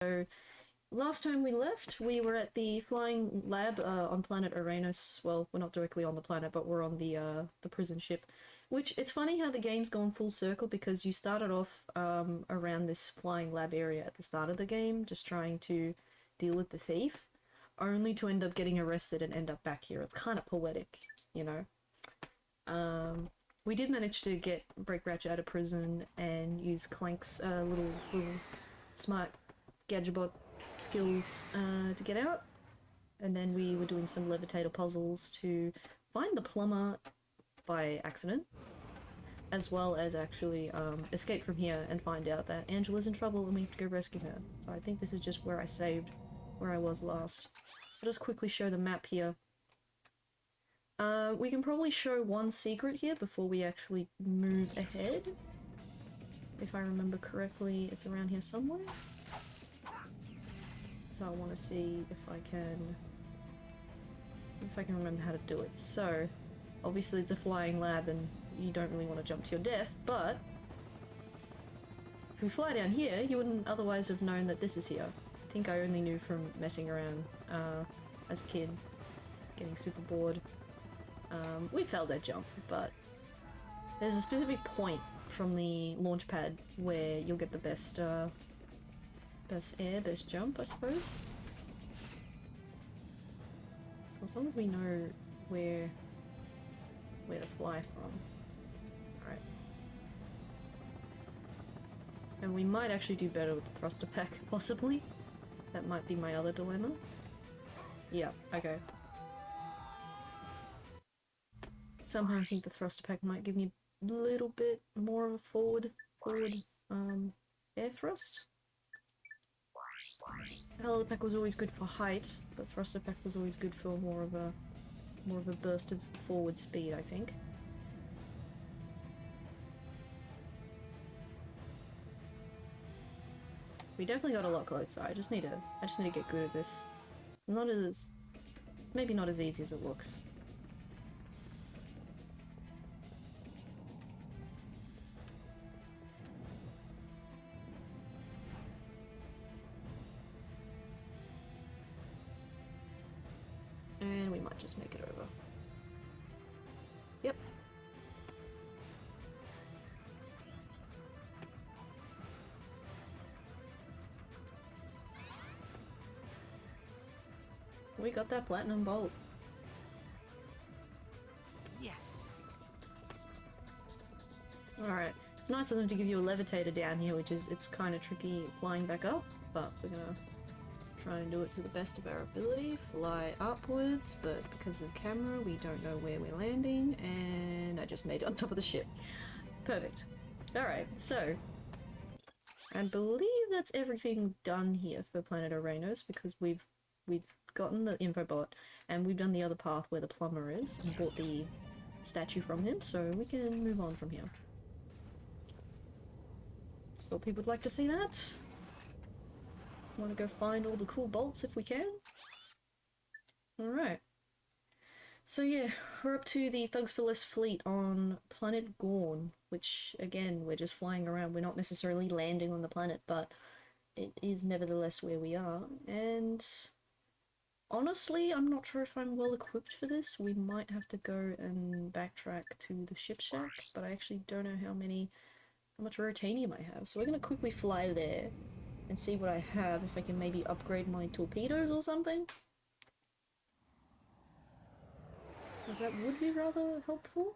So last time we left, we were at the flying lab on planet Uranus. Well, we're not directly on the planet, but we're on the prison ship. Which, it's funny how the game's gone full circle, because you started off around this flying lab area at the start of the game, just trying to deal with the thief, only to end up getting arrested and end up back here. It's kind of poetic, you know? We did manage to break Ratchet out of prison and use Clank's little smart Gadgetbot skills to get out, and then we were doing some levitator puzzles to find the plumber by accident, as well as actually escape from here and find out that Angela's in trouble and we have to go rescue her. So I think this is just where I saved, where I was last. I'll just quickly show the map here. We can probably show one secret here before we actually move ahead. If I remember correctly, it's around here somewhere. So I want to see if I can remember how to do it. So, obviously it's a flying lab and you don't really want to jump to your death, but if we fly down here, you wouldn't otherwise have known that this is here. I think I only knew from messing around as a kid, getting super bored. We failed that jump, but there's a specific point from the launch pad where you'll get the best best jump, I suppose. So as long as we know where to fly from. Alright. And we might actually do better with the thruster pack, possibly. That might be my other dilemma. Yeah, okay. Somehow I think the thruster pack might give me a little bit more of a forward air thrust. Hell, the pack was always good for height, but thruster pack was always good for more of a burst of forward speed, I think. We definitely got a lot closer. I just need to get good at this. It's not as, maybe not as easy as it looks. And we might just make it over. Yep. We got that platinum bolt. Yes. Alright. It's nice of them to give you a levitator down here, which is, it's kind of tricky flying back up, but we're gonna try and do it to the best of our ability. Fly upwards, but because of the camera, we don't know where we're landing, and I just made it on top of the ship. Perfect. Alright, so I believe that's everything done here for Planet Uranus, because we've gotten the infobot, and we've done the other path where the plumber is, and bought the statue from him, so we can move on from here. Just thought people would like to see that. Want to go find all the cool bolts if we can. Alright. So yeah, we're up to the Thugs for Less fleet on planet Gorn, which, again, we're just flying around. We're not necessarily landing on the planet, but it is nevertheless where we are. And honestly, I'm not sure if I'm well equipped for this. We might have to go and backtrack to the ship shack, but I actually don't know how much Rotanium I have. So we're going to quickly fly there and see what I have, if I can maybe upgrade my torpedoes or something. Because that would be rather helpful.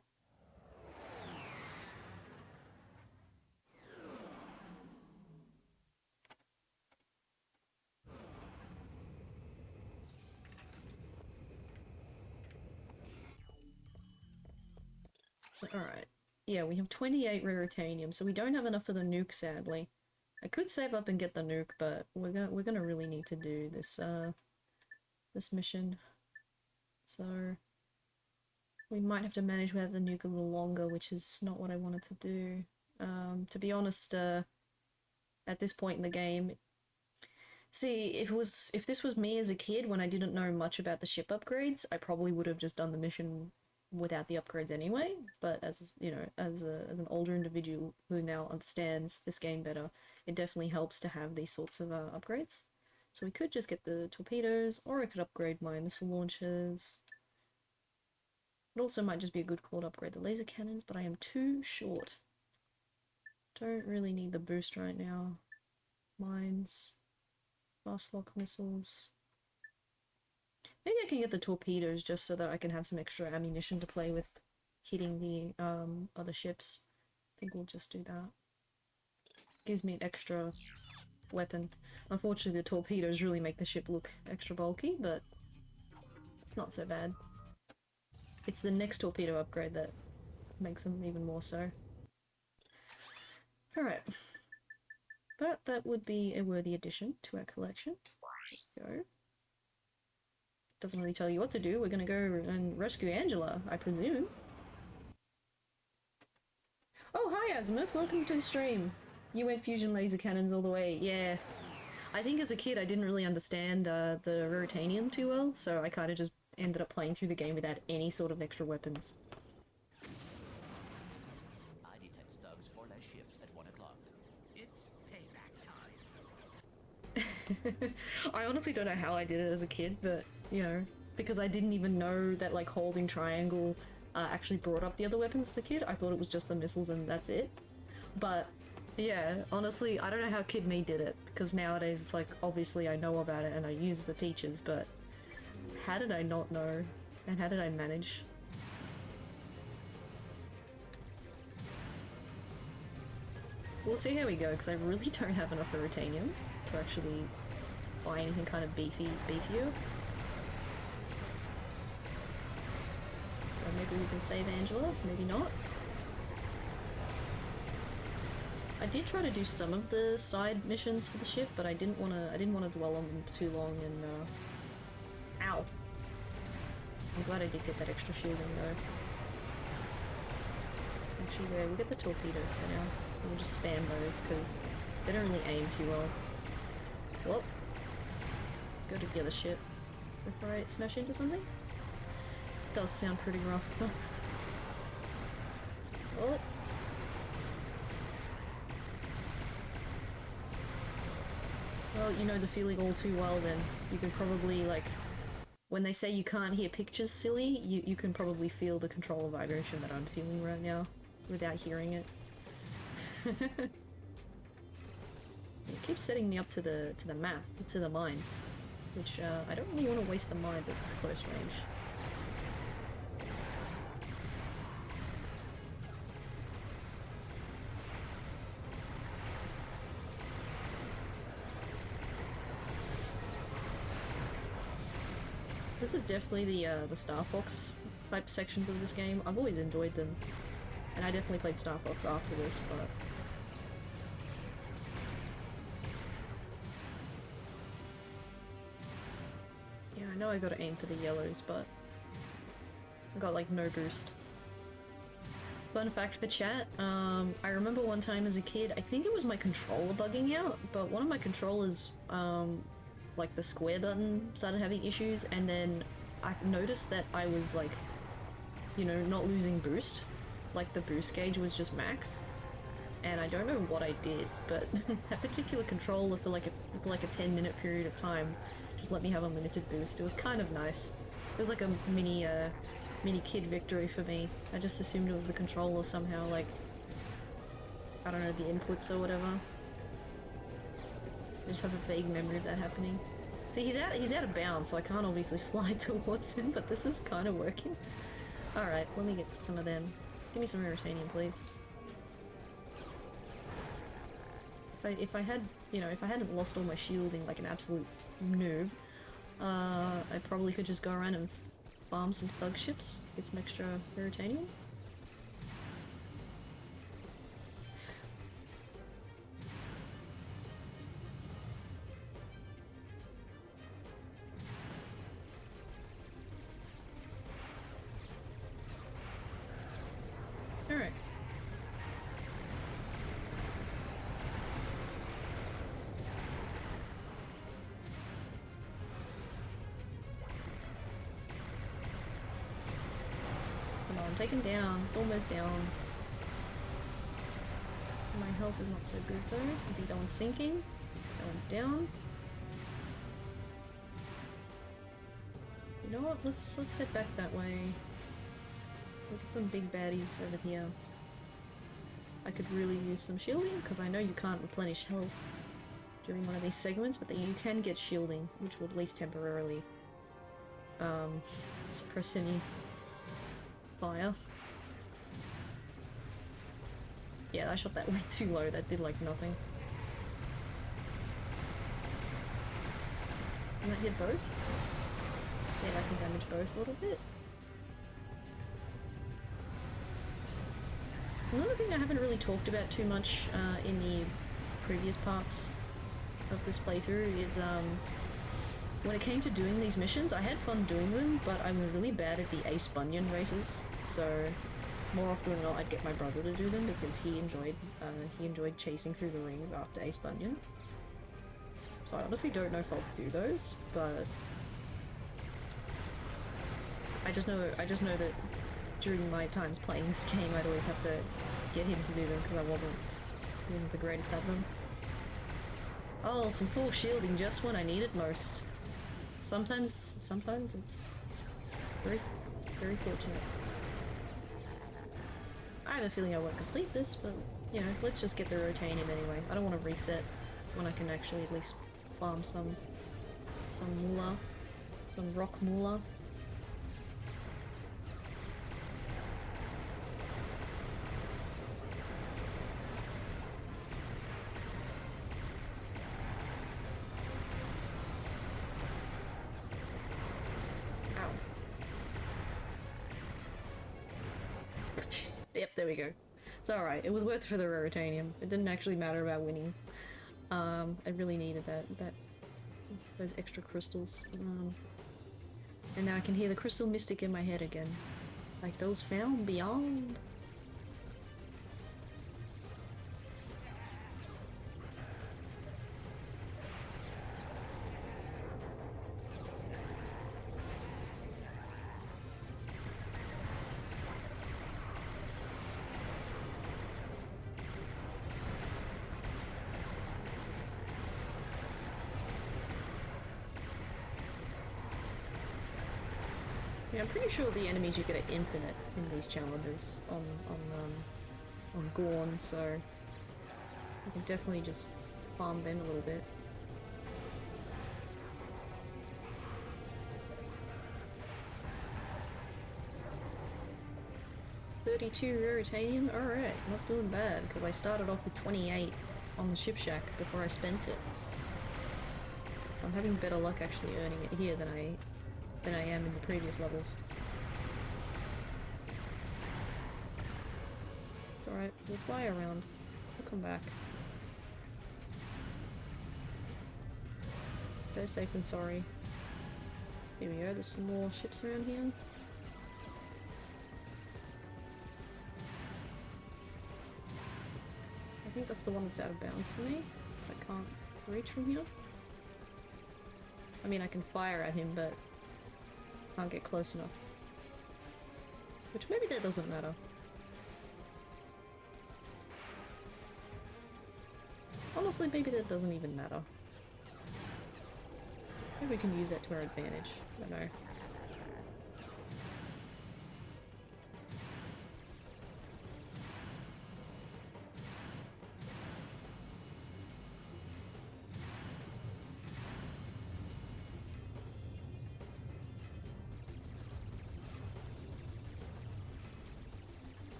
Alright. Yeah, we have 28 Raritanium, so we don't have enough for the nuke, sadly. I could save up and get the nuke, but we're gonna really need to do this this mission. So we might have to manage without the nuke a little longer, which is not what I wanted to do. To be honest, at this point in the game, see, if this was me as a kid when I didn't know much about the ship upgrades, I probably would have just done the mission without the upgrades anyway. But as you know, as an older individual who now understands this game better, it definitely helps to have these sorts of upgrades. So we could just get the torpedoes, or I could upgrade my missile launchers. It also might just be a good call to upgrade the laser cannons, but I am too short. Don't really need the boost right now. Mines. Fast lock missiles. Maybe I can get the torpedoes just so that I can have some extra ammunition to play with hitting the other ships. I think we'll just do that. Gives me an extra weapon. Unfortunately, the torpedoes really make the ship look extra bulky, but not so bad. It's the next torpedo upgrade that makes them even more so. Alright. But that would be a worthy addition to our collection. There we go. Doesn't really tell you what to do. We're gonna go and rescue Angela, I presume. Oh, hi Azimuth, welcome to the stream. You went fusion laser cannons all the way. Yeah. I think as a kid I didn't really understand the Rotanium too well, so I kind of just ended up playing through the game without any sort of extra weapons. I detect thugs for less ships at 1 o'clock. It's payback time. I honestly don't know how I did it as a kid, but, you know, because I didn't even know that, like, holding triangle actually brought up the other weapons as a kid. I thought it was just the missiles and that's it. But, yeah, honestly, I don't know how Kid Me did it, because nowadays it's like, obviously I know about it and I use the features, but how did I not know? And how did I manage? We'll see how we go, because I really don't have enough Rotanium to actually buy anything kind of beefier. So maybe we can save Angela, maybe not. I did try to do some of the side missions for the ship, but I didn't want to dwell on them too long and ow. I'm glad I did get that extra shielding though. Actually, yeah, we'll get the torpedoes for now. We'll just spam those because they don't really aim too well. Well, let's go to the other ship before I smash into something. Does sound pretty rough. Oh. Well, you know the feeling all too well then. You can probably, like, when they say you can't hear pictures silly, you can probably feel the controller vibration that I'm feeling right now without hearing it. It keeps setting me up to the map, to the mines, which I don't really want to waste the mines at this close range. This is definitely the Star Fox type sections of this game. I've always enjoyed them, and I definitely played Star Fox after this, but yeah, I know I gotta aim for the yellows, but I got like no boost. Fun fact for chat, I remember one time as a kid, I think it was my controller bugging out, but one of my controllers, like the square button started having issues, and then I noticed that I was like, you know, not losing boost. Like the boost gauge was just max. And I don't know what I did, but that particular controller for like a 10-minute period of time just let me have unlimited boost. It was kind of nice. It was like a mini kid victory for me. I just assumed it was the controller somehow, like, I don't know, the inputs or whatever. I just have a vague memory of that happening. See, he's out of bounds, so I can't obviously fly towards him, but this is kind of working. Alright, let me get some of them. Give me some Rotanium, please. If I had, you know, if I hadn't lost all my shielding like an absolute noob, I probably could just go around and farm some thug ships, get some extra Rotanium. Alright. Come on, take him down. It's almost down. My My health is not so good though. I think that one's sinking. That one's down. You know what? Let's head back that way. Look at some big baddies over here. I could really use some shielding, because I know you can't replenish health during one of these segments, but you can get shielding, which will at least temporarily suppress any fire. Yeah, I shot that way too low, that did like nothing. Can that hit both? Yeah, that can damage both a little bit. Another thing I haven't really talked about too much in the previous parts of this playthrough is when it came to doing these missions, I had fun doing them, but I was really bad at the Ace Bunyan races, so more often than not I'd get my brother to do them because he enjoyed chasing through the rings after Ace Bunyan. So I honestly don't know if I'll do those, but I just know that during my times playing this game I'd always have to get him to do them because I wasn't the greatest at them. Oh, some full shielding just when I need it most. Sometimes it's very, very fortunate. I have a feeling I won't complete this, but, you know, let's just get the Rotanium anyway. I don't want to reset when I can actually at least farm some moolah, some rock moolah. Yep, there we go. It's alright. It was worth it for the Raritanium. It didn't actually matter about winning. I really needed those extra crystals. And now I can hear the Crystal Mystic in my head again. Like those found beyond. Yeah, I'm pretty sure the enemies you get are infinite in these challenges on Gorn, so I can definitely just farm them a little bit. $32 Raritanium? Alright, not doing bad, because I started off with 28 on the ship shack before I spent it. So I'm having better luck actually earning it here than I am in the previous levels. Alright, we'll fly around. We'll come back. Better safe than sorry. Here we go, there's some more ships around here. I think that's the one that's out of bounds for me. I can't reach from here. I mean, I can fire at him, but can't get close enough. Which maybe that doesn't matter. Honestly, maybe that doesn't even matter. Maybe we can use that to our advantage. I don't know.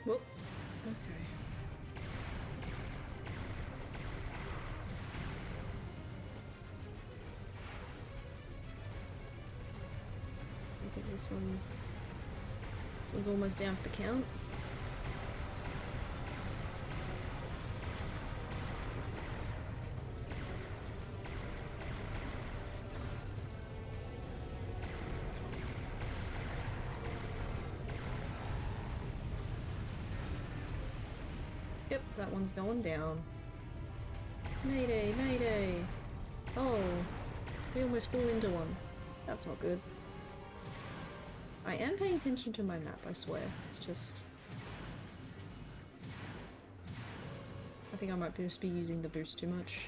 Whoop. Okay. I think this one's almost down for the count. Yep, that one's going down. Mayday, mayday! Oh, we almost flew into one. That's not good. I am paying attention to my map, I swear. It's just... I think I might just be using the boost too much.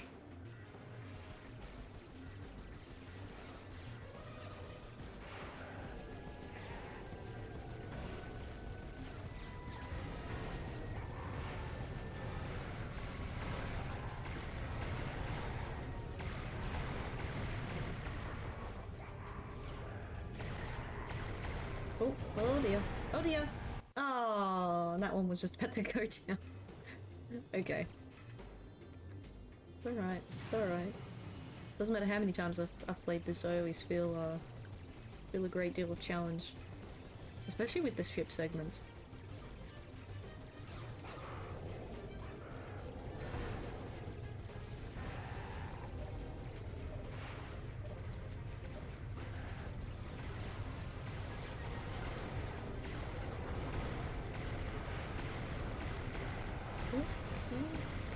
Oh, oh dear. Oh dear! Oh, that one was just about to go down. Okay. Alright, alright. Doesn't matter how many times I've played this, I always feel a great deal of challenge. Especially with the ship segments.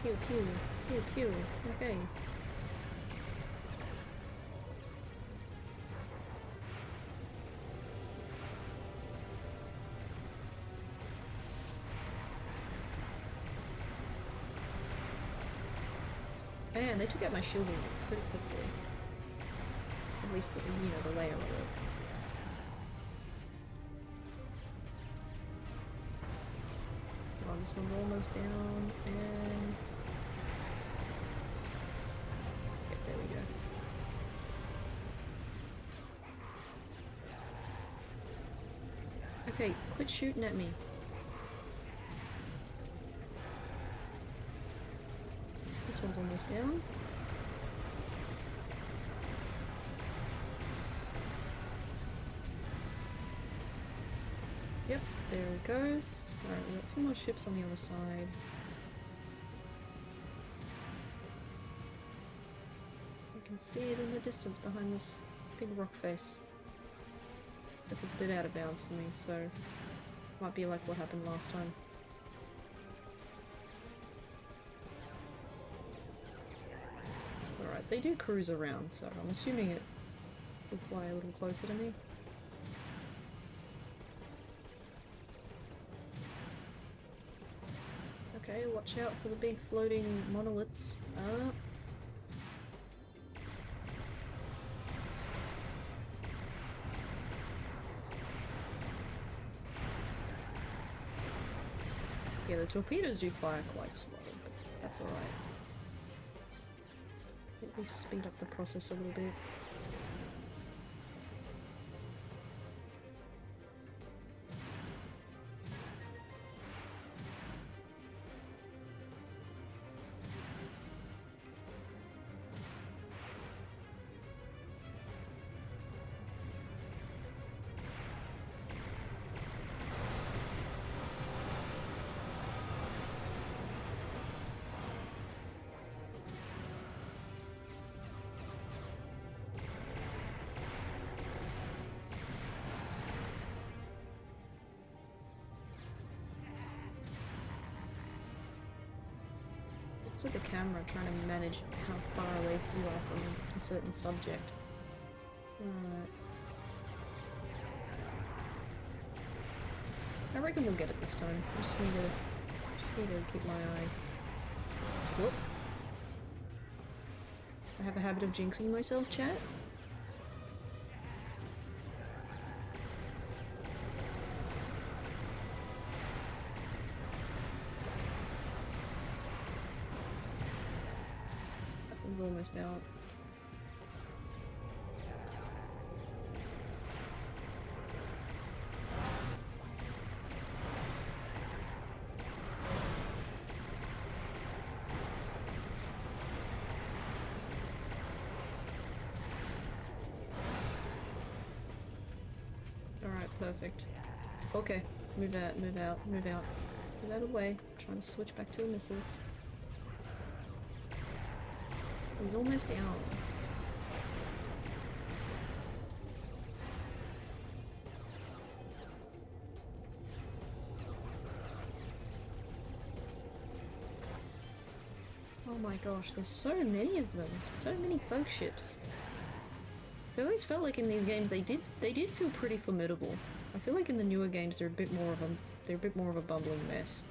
Pew pew, pew pew, okay. Man, they took out my shielding pretty quickly. At least the, you know, the layer of it. Oh, this one's almost down, and... Okay, there we go. Okay, quit shooting at me. This one's almost down. Yep, there it goes. Alright, we've got two more ships on the other side. I can see it in the distance behind this big rock face. Except it's a bit out of bounds for me, so might be like what happened last time. Alright, they do cruise around, so I'm assuming it will fly a little closer to me. Okay, watch out for the big floating monoliths. Yeah, the torpedoes do fire quite slow, but that's alright. At least speed up the process a little bit. Looks like the camera trying to manage how far away you are from a certain subject. Alright. I reckon we'll get it this time. I just need to keep my eye. Whoop. I have a habit of jinxing myself, chat. Almost out. Alright, perfect. Okay, move out, move out, move out. Move out of the way. Trying to switch back to the missiles. He's almost down. my gosh, there's so many of them. So many thug ships. So I always felt like in these games they did feel pretty formidable. I feel like in the newer games they're a bit more of a bumbling mess.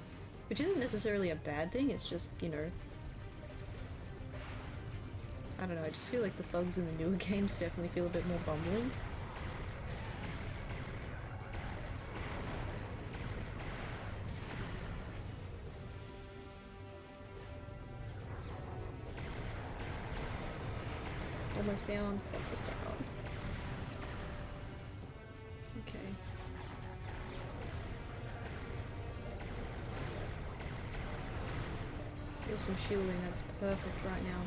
Which isn't necessarily a bad thing, it's just, you know, I don't know, I just feel like the thugs in the newer games definitely feel a bit more bumbling. Almost down, it's almost down. Okay. Feel some shielding, that's perfect right now.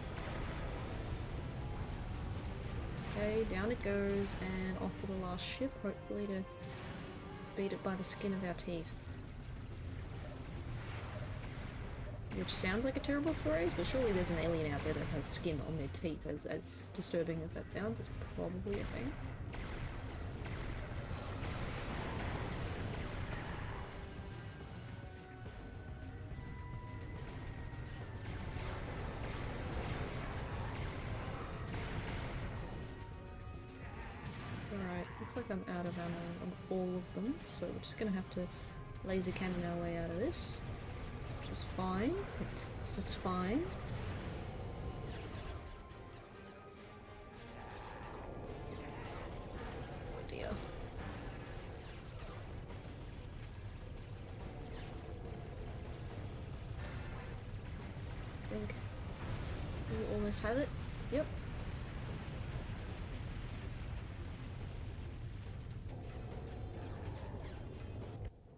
Okay, down it goes, and off to the last ship, hopefully to beat it by the skin of our teeth. Which sounds like a terrible phrase, but surely there's an alien out there that has skin on their teeth, as disturbing as that sounds, it's probably a thing. Alright, looks like I'm out of ammo on all of them, so we're just gonna have to laser cannon our way out of this. Which is fine. This is fine. Oh dear. I think we almost have it. Yep.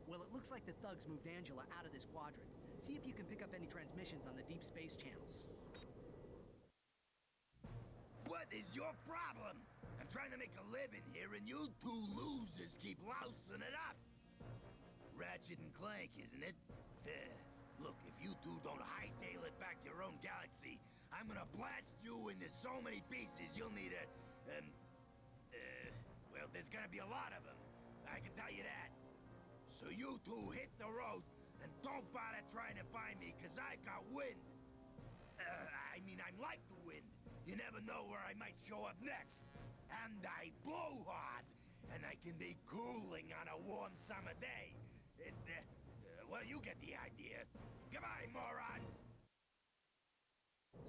Well, it looks like the thugs moved Angela out of this quadrant. See if you can pick up any transmissions on the deep space channels. What is your problem? I'm trying to make a living here, and you two losers keep lousing it up. Ratchet and Clank, isn't it? Look, if you two don't hightail it back to your own galaxy, I'm gonna blast you into so many pieces you'll need a, well, there's gonna be a lot of them. I can tell you that. So you two hit the road, and don't bother trying to find me, cause I've got wind. I mean, I'm like the wind. You never know where I might show up next. And I blow hard, and I can be cooling on a warm summer day. Well, you get the idea. Goodbye, morons!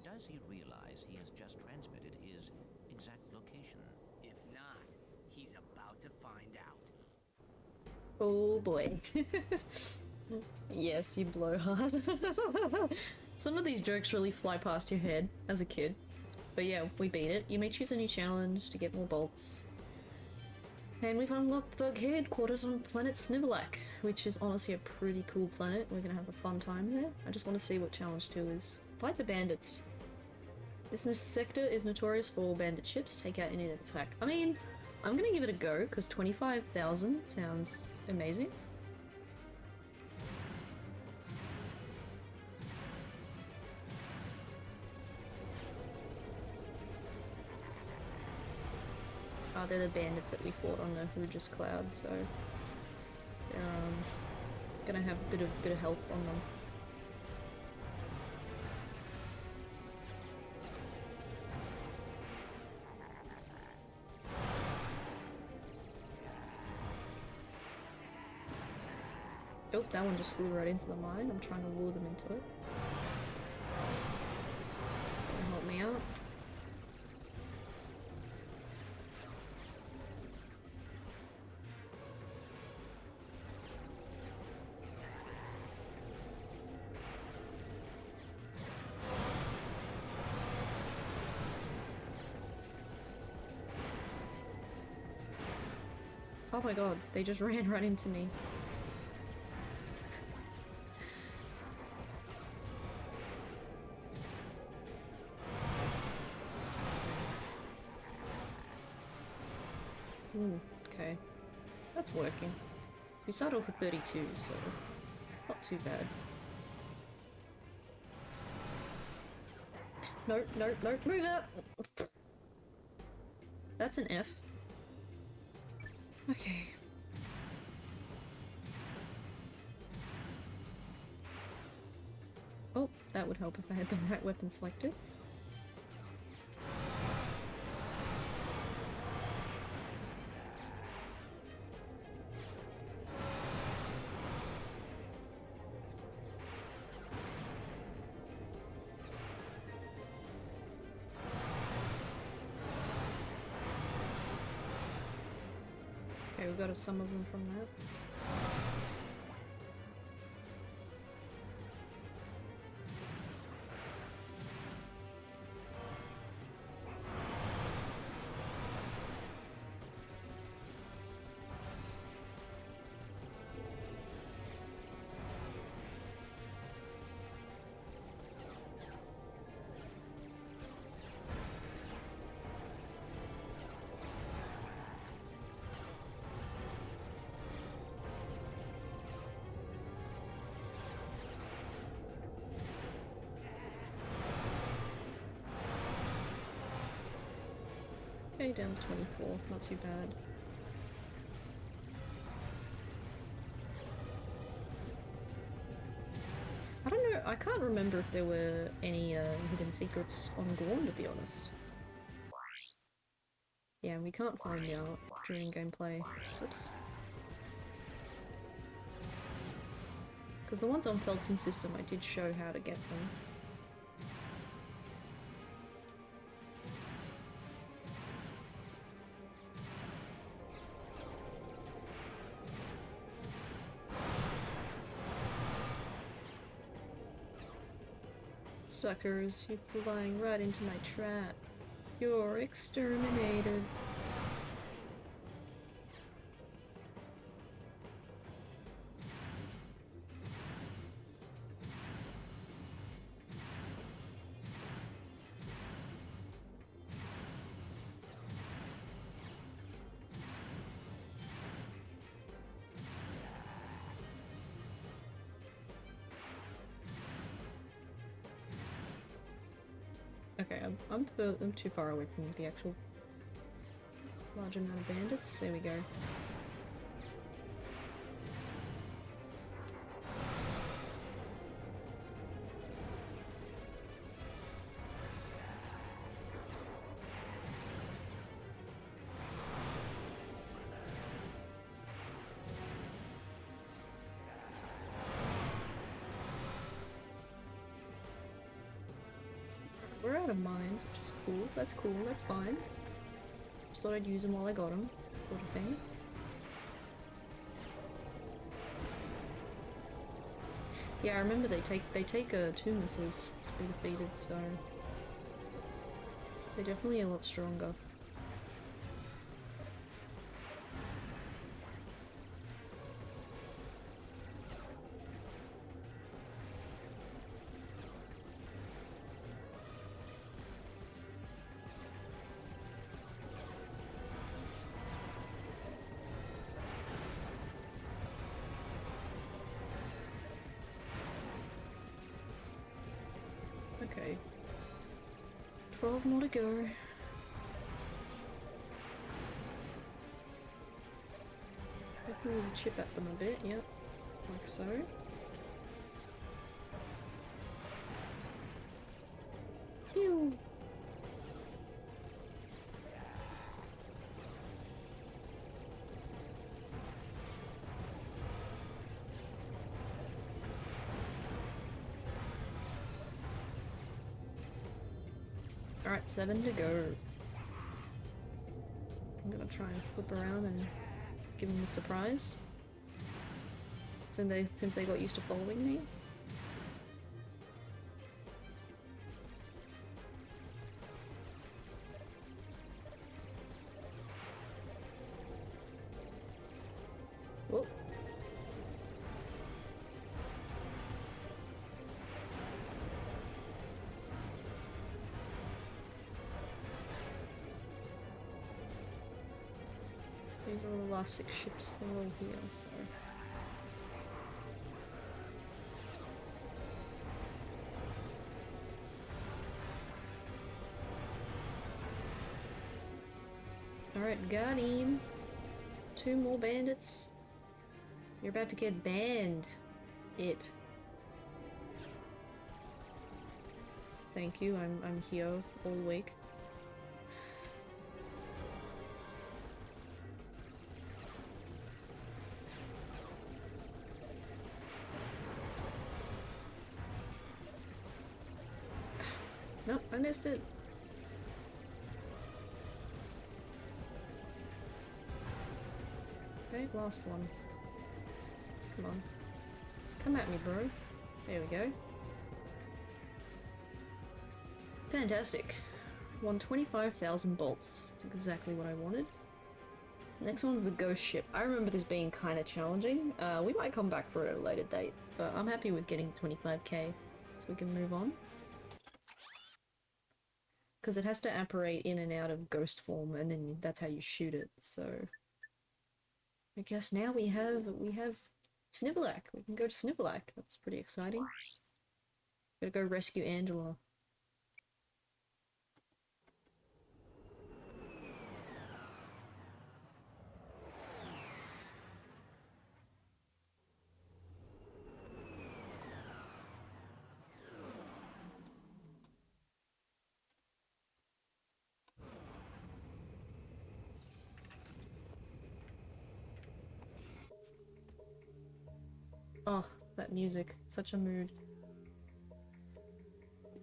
Does he realize he has just transmitted his exact location? If not, he's about to find out. Oh boy. Yes, you blow hard. Some of these jokes really fly past your head as a kid. But yeah, we beat it. You may choose a new challenge to get more bolts. And we've unlocked Thug Headquarters on planet Snivelac, which is honestly a pretty cool planet. We're gonna have a fun time there. I just want to see what challenge 2 is. Fight the bandits. This sector is notorious for bandit ships. Take out any attack. I mean, I'm gonna give it a go, because 25,000 sounds amazing. Oh, they're the bandits that we fought on the Hoogus Cloud, so they're gonna have a bit of health on them. Oh, that one just flew right into the mine. I'm trying to lure them into it. It's gonna help me out. Oh my god, they just ran right into me. Ooh, okay. That's working. We started off with 32, so not too bad. No, no, no, move out! That's an F. Okay. Oh, that that would help if I had the right weapon selected. Okay, we got some of them from that. Okay, down to 24, not too bad. I don't know, I can't remember if there were any hidden secrets on Gorn, to be honest. Yeah, we can't find out during gameplay. Oops. Because the ones on Felton's system, I did show how to get them. Suckers, you're flying right into my trap. You're exterminated. Okay, I'm too far away from the actual large amount of bandits. There we go. We're out of mines, which is cool. That's cool, that's fine. Just thought I'd use them while I got them, sort of thing. Yeah, I remember they take 2 missiles to be defeated, so they're definitely a lot stronger. Okay. 12 more to go. Definitely chip at them a bit, yep. Like so. Phew! Alright, 7 to go. I'm gonna try and flip around and give them a surprise. Since they got used to following me. Whoa. These are all the last 6 ships, they're all here, so... Alright, got him. 2 more bandits. You're about to get banned. Thank you. I'm here all week. Nope, I missed it. Okay, last one. Come on. Come at me, bro. There we go. Fantastic. Won 25,000 bolts. That's exactly what I wanted. Next one's the ghost ship. I remember this being kind of challenging. We might come back for it at a later date, but I'm happy with getting 25k, so we can move on. Because it has to apparate in and out of ghost form, and then that's how you shoot it, so... I guess now we have Snivelac. We can go to Snivelac. That's pretty exciting. Gotta go rescue Angela. Oh, that music. Such a mood.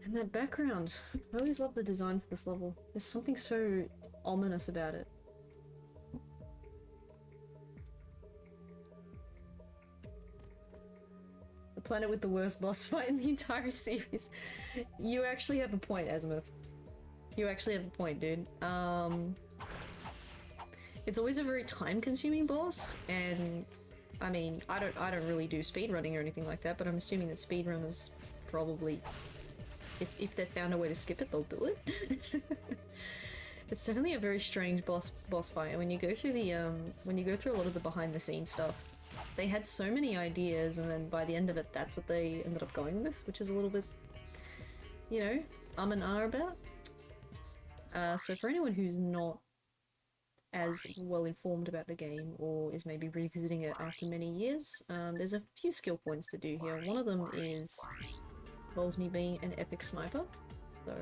And that background. I always love the design for this level. There's something so ominous about it. The planet with the worst boss fight in the entire series. You actually have a point, Azimuth. You actually have a point, dude. It's always a very time-consuming boss, and I mean, I don't really do speedrunning or anything like that, but I'm assuming that speedrunners probably, if they found a way to skip it, they'll do it. It's definitely a very strange boss fight, and when you go through the when you go through a lot of the behind-the-scenes stuff, they had so many ideas, and then by the end of it, that's what they ended up going with, which is a little bit, you know, and about. So for anyone who's not as well informed about the game, or is maybe revisiting it after many years, there's a few skill points to do here. One of them involves me being an epic sniper, so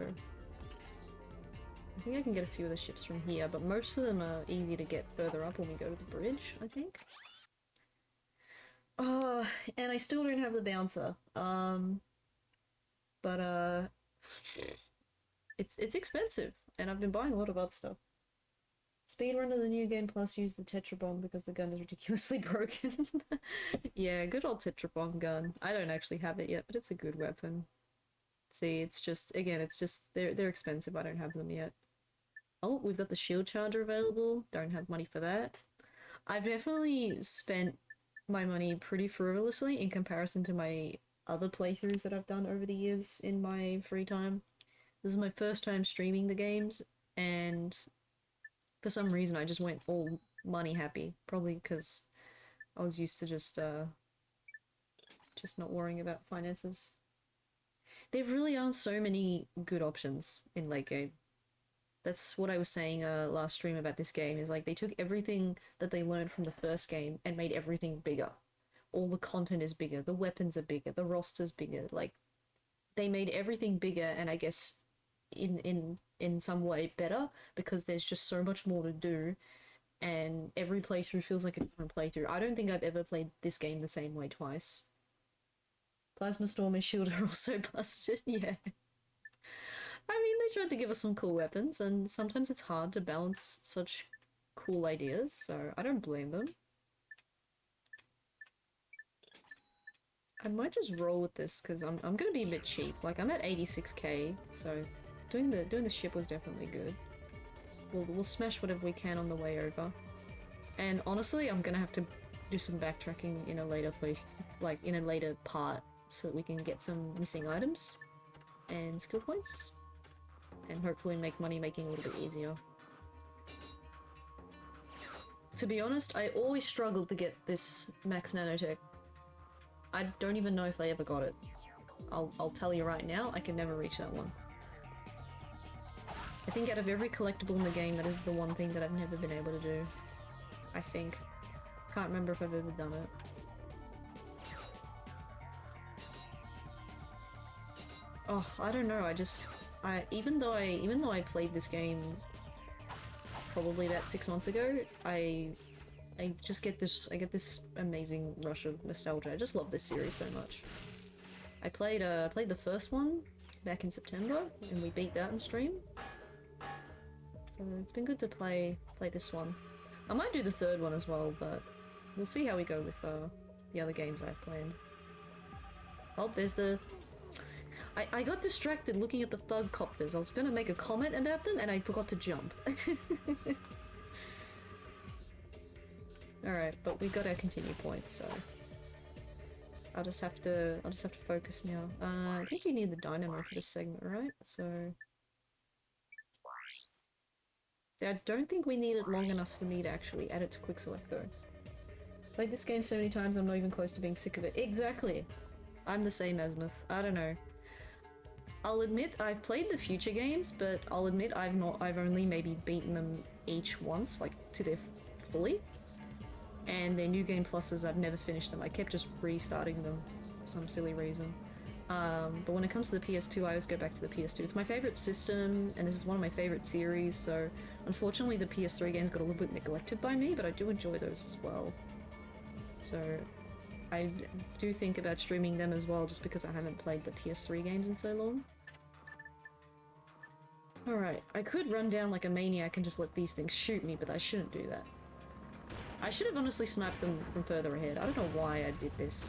I think I can get a few of the ships from here, but most of them are easy to get further up when we go to the bridge, I think. Oh, and I still don't have the bouncer, but it's expensive, and I've been buying a lot of other stuff. Speedrun of the new game plus use the Tetra Bomb because the gun is ridiculously broken. Yeah, good old Tetra Bomb gun. I don't actually have it yet, but it's a good weapon. See, it's just, again, it's just, they're expensive. I don't have them yet. Oh, we've got the shield charger available. Don't have money for that. I've definitely spent my money pretty frivolously in comparison to my other playthroughs that I've done over the years in my free time. This is my first time streaming the games, and for some reason I just went all money happy. Probably because I was used to just not worrying about finances. There really aren't so many good options in late game. That's what I was saying last stream about this game, is like they took everything that they learned from the first game and made everything bigger. All the content is bigger, the weapons are bigger, the roster's bigger, like they made everything bigger, and I guess in some way better, because there's just so much more to do, and every playthrough feels like a different playthrough. I don't think I've ever played this game the same way twice. Plasma Storm and Shield are also busted, yeah. I mean, they tried to give us some cool weapons, and sometimes it's hard to balance such cool ideas, so I don't blame them. I might just roll with this, because I'm gonna be a bit cheap. Like, I'm at 86k, so doing the ship was definitely good. We'll smash whatever we can on the way over. And honestly, I'm gonna have to do some backtracking in a later in a later part, so that we can get some missing items and skill points, and hopefully make money making a little bit easier. To be honest, I always struggled to get this max nanotech. I don't even know if I ever got it. I'll tell you right now, I can never reach that one. I think out of every collectible in the game, that is the one thing that I've never been able to do. I think. Can't remember if I've ever done it. Oh, I don't know. Even though I played this game probably about 6 months ago, I just get this amazing rush of nostalgia. I just love this series so much. I played the first one back in September, and we beat that in stream. So it's been good to play this one. I might do the third one as well, but we'll see how we go with the other games I've played. Oh, there's the... I got distracted looking at the thug copters. I was gonna make a comment about them, and I forgot to jump. Alright, but we got our continue point, so... I'll just have to focus now. I think you need the dynamo for this segment, right? So... See, I don't think we need it long enough for me to actually add it to quick select though. Played this game so many times I'm not even close to being sick of it. Exactly! I'm the same Azimuth. I don't know. I'll admit I've played the future games, but I'll admit I've only maybe beaten them each once, like to their fully. And their new game pluses, I've never finished them. I kept just restarting them for some silly reason. But when it comes to the PS2, I always go back to the PS2. It's my favorite system, and this is one of my favorite series, so unfortunately the PS3 games got a little bit neglected by me, but I do enjoy those as well. So I do think about streaming them as well, just because I haven't played the PS3 games in so long. Alright, I could run down like a maniac and just let these things shoot me, but I shouldn't do that. I should have honestly sniped them from further ahead. I don't know why I did this.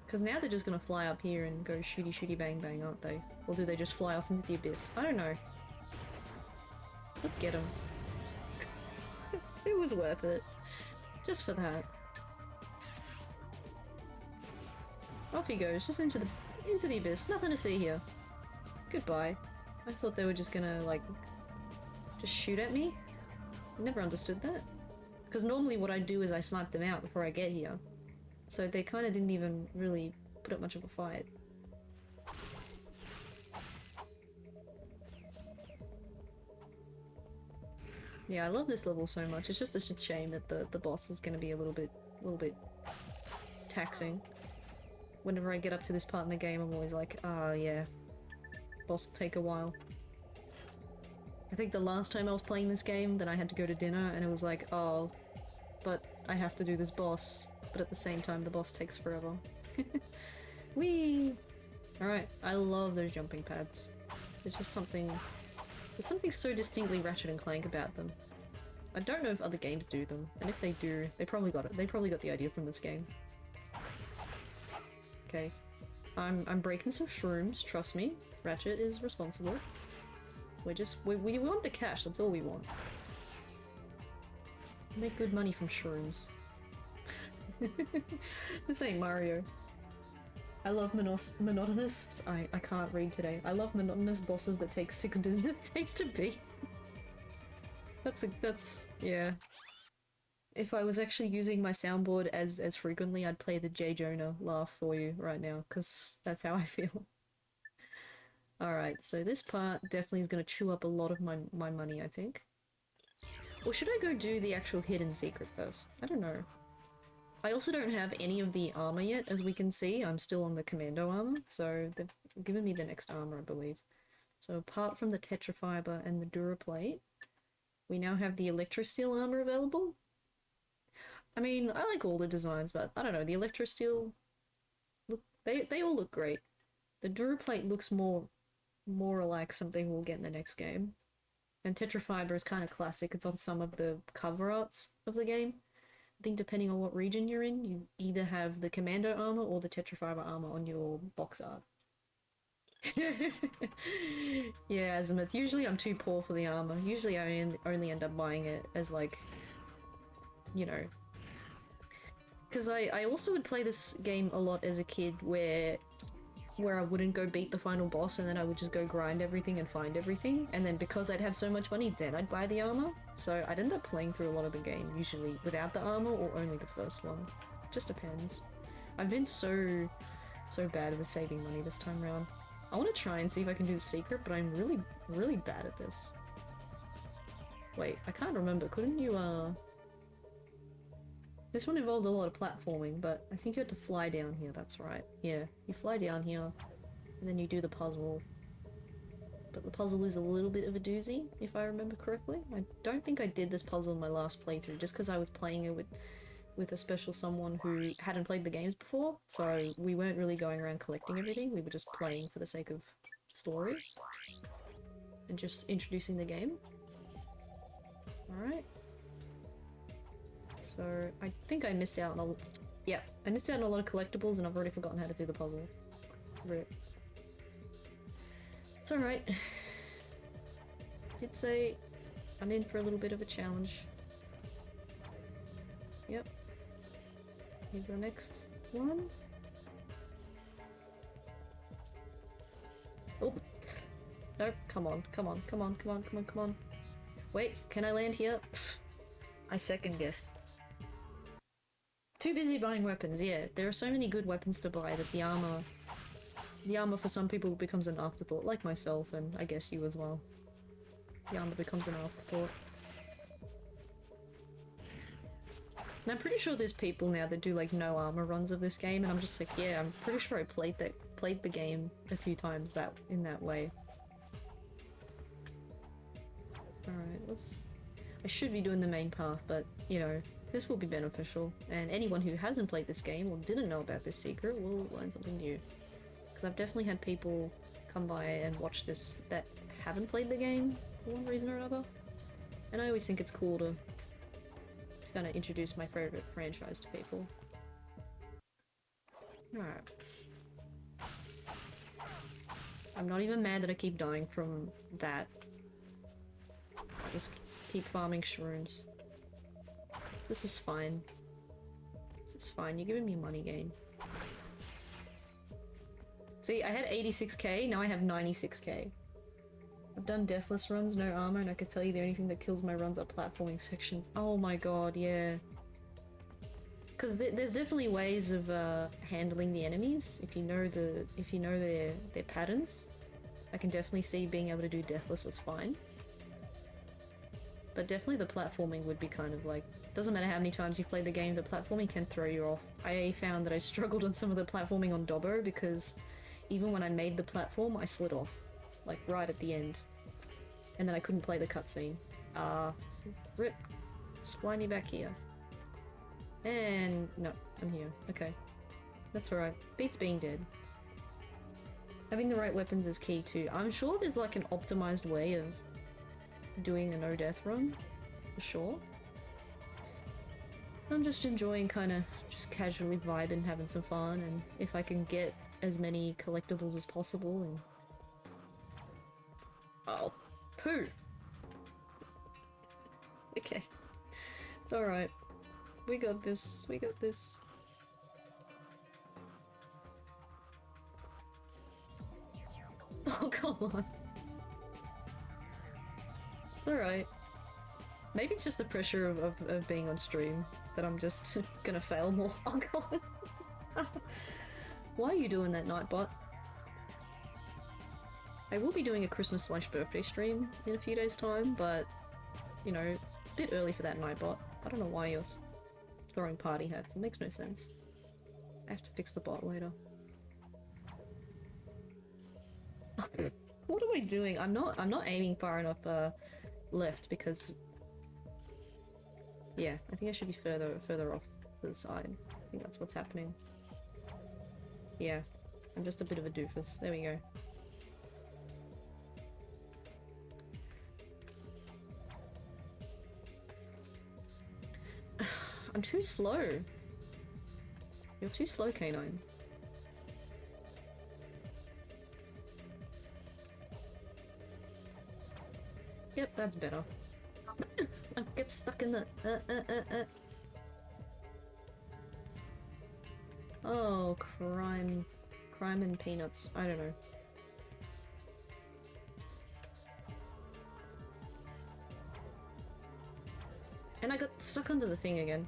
Because now they're just gonna fly up here and go shooty shooty bang bang, aren't they? Or do they just fly off into the abyss? I don't know. Let's get them. It was worth it. Just for that. Off he goes, just into the abyss. Nothing to see here. Goodbye. I thought they were just gonna, like, just shoot at me. I never understood that. Because normally what I do is I snipe them out before I get here. So they kind of didn't even really put up much of a fight. Yeah, I love this level so much. It's just a shame that the boss is going to be a little bit taxing. Whenever I get up to this part in the game, I'm always like, ah, yeah, boss will take a while. I think the last time I was playing this game, then I had to go to dinner, and it was like, oh, but I have to do this boss. But at the same time, the boss takes forever. Whee! Alright, I love those jumping pads. There's just something... There's something so distinctly Ratchet and Clank about them. I don't know if other games do them, and if they do, they probably got it. They probably got the idea from this game. Okay. I'm breaking some shrooms, trust me. Ratchet is responsible. We want the cash, that's all we want. Make good money from shrooms. This ain't Mario. I love monotonous... I can't read today. I love monotonous bosses that take 6 business days to beat. That's... yeah. If I was actually using my soundboard as frequently, I'd play the J. Jonah laugh for you right now, because that's how I feel. Alright, so this part definitely is going to chew up a lot of my money, I think. Or should I go do the actual hidden secret first? I don't know. I also don't have any of the armor yet, as we can see. I'm still on the commando armor, so they've given me the next armor, I believe. So apart from the tetrafiber and the duraplate, we now have the electrosteel armor available. I mean, I like all the designs, but I don't know, the electrosteel... Look, they all look great. The duraplate looks more like something we'll get in the next game. And tetrafiber is kind of classic. It's on some of the cover arts of the game. I think depending on what region you're in, you either have the commando armor or the tetrafiber armor on your box art. Yeah, Azimuth. Usually I'm too poor for the armor. Usually I only end up buying it as, like, you know... Because I also would play this game a lot as a kid where I wouldn't go beat the final boss and then I would just go grind everything and find everything. And then because I'd have so much money, then I'd buy the armor. So I'd end up playing through a lot of the game, usually without the armor or only the first one. It just depends. I've been so bad with saving money this time around. I want to try and see if I can do the secret, but I'm really bad at this. Wait, I can't remember. Couldn't you, This one involved a lot of platforming, but I think you had to fly down here, that's right. Yeah, you fly down here, and then you do the puzzle. But the puzzle is a little bit of a doozy, if I remember correctly. I don't think I did this puzzle in my last playthrough, just because I was playing it with a special someone who hadn't played the games before, so we weren't really going around collecting everything, we were just playing for the sake of story. And just introducing the game. Alright. So, I think I missed out on I missed out on a lot of collectibles and I've already forgotten how to do the puzzle. Rip. It's alright. Did say I'm in for a little bit of a challenge. Yep. Here's the next one. Oops. No, come on, come on, come on, come on, come on, come on. Wait, can I land here? Pfft. I second guessed. Too busy buying weapons, yeah. There are so many good weapons to buy that the armor for some people becomes an afterthought, like myself, and I guess you as well. The armor becomes an afterthought. And I'm pretty sure there's people now that do like no armor runs of this game, and I'm just like, yeah, I'm pretty sure I played the game a few times in that way. Alright, I should be doing the main path, but, you know, this will be beneficial, and anyone who hasn't played this game or didn't know about this secret will learn something new. Because I've definitely had people come by and watch this that haven't played the game for one reason or another. And I always think it's cool to kind of introduce my favorite franchise to people. Alright. I'm not even mad that I keep dying from that. I just keep farming shrooms. This is fine. This is fine, you're giving me money gain. See, I had 86k, now I have 96k. I've done deathless runs, no armor, and I can tell you the only thing that kills my runs are platforming sections. Oh my god, yeah. Because there's definitely ways of handling the enemies if you know their patterns. I can definitely see being able to do deathless is fine. But definitely the platforming would be kind of like, doesn't matter how many times you've played the game, the platforming can throw you off. I found that I struggled on some of the platforming on Dobbo because even when I made the platform, I slid off. Like right at the end. And then I couldn't play the cutscene. Rip. Spiny back here. And no, I'm here. Okay. That's alright. Beats being dead. Having the right weapons is key too. I'm sure there's like an optimized way of doing a no-death run. For sure. I'm just enjoying kind of just casually vibing, having some fun, and if I can get as many collectibles as possible and... Oh, poo! Okay. It's alright. We got this, we got this. Oh, come on. It's alright. Maybe it's just the pressure of being on stream that I'm just gonna fail more. Oh god. Why are you doing that, Nightbot? I will be doing a Christmas/birthday stream in a few days' time, but, you know, it's a bit early for that, Nightbot. I don't know why you're throwing party hats. It makes no sense. I have to fix the bot later. What am I doing? I'm not aiming far enough left because yeah, I think I should be further off to the side. I think that's what's happening. Yeah, I'm just a bit of a doofus. There we go. I'm too slow. You're too slow, Canine. Yep, that's better. I get stuck in the Oh, crime and peanuts. I don't know. And I got stuck under the thing again.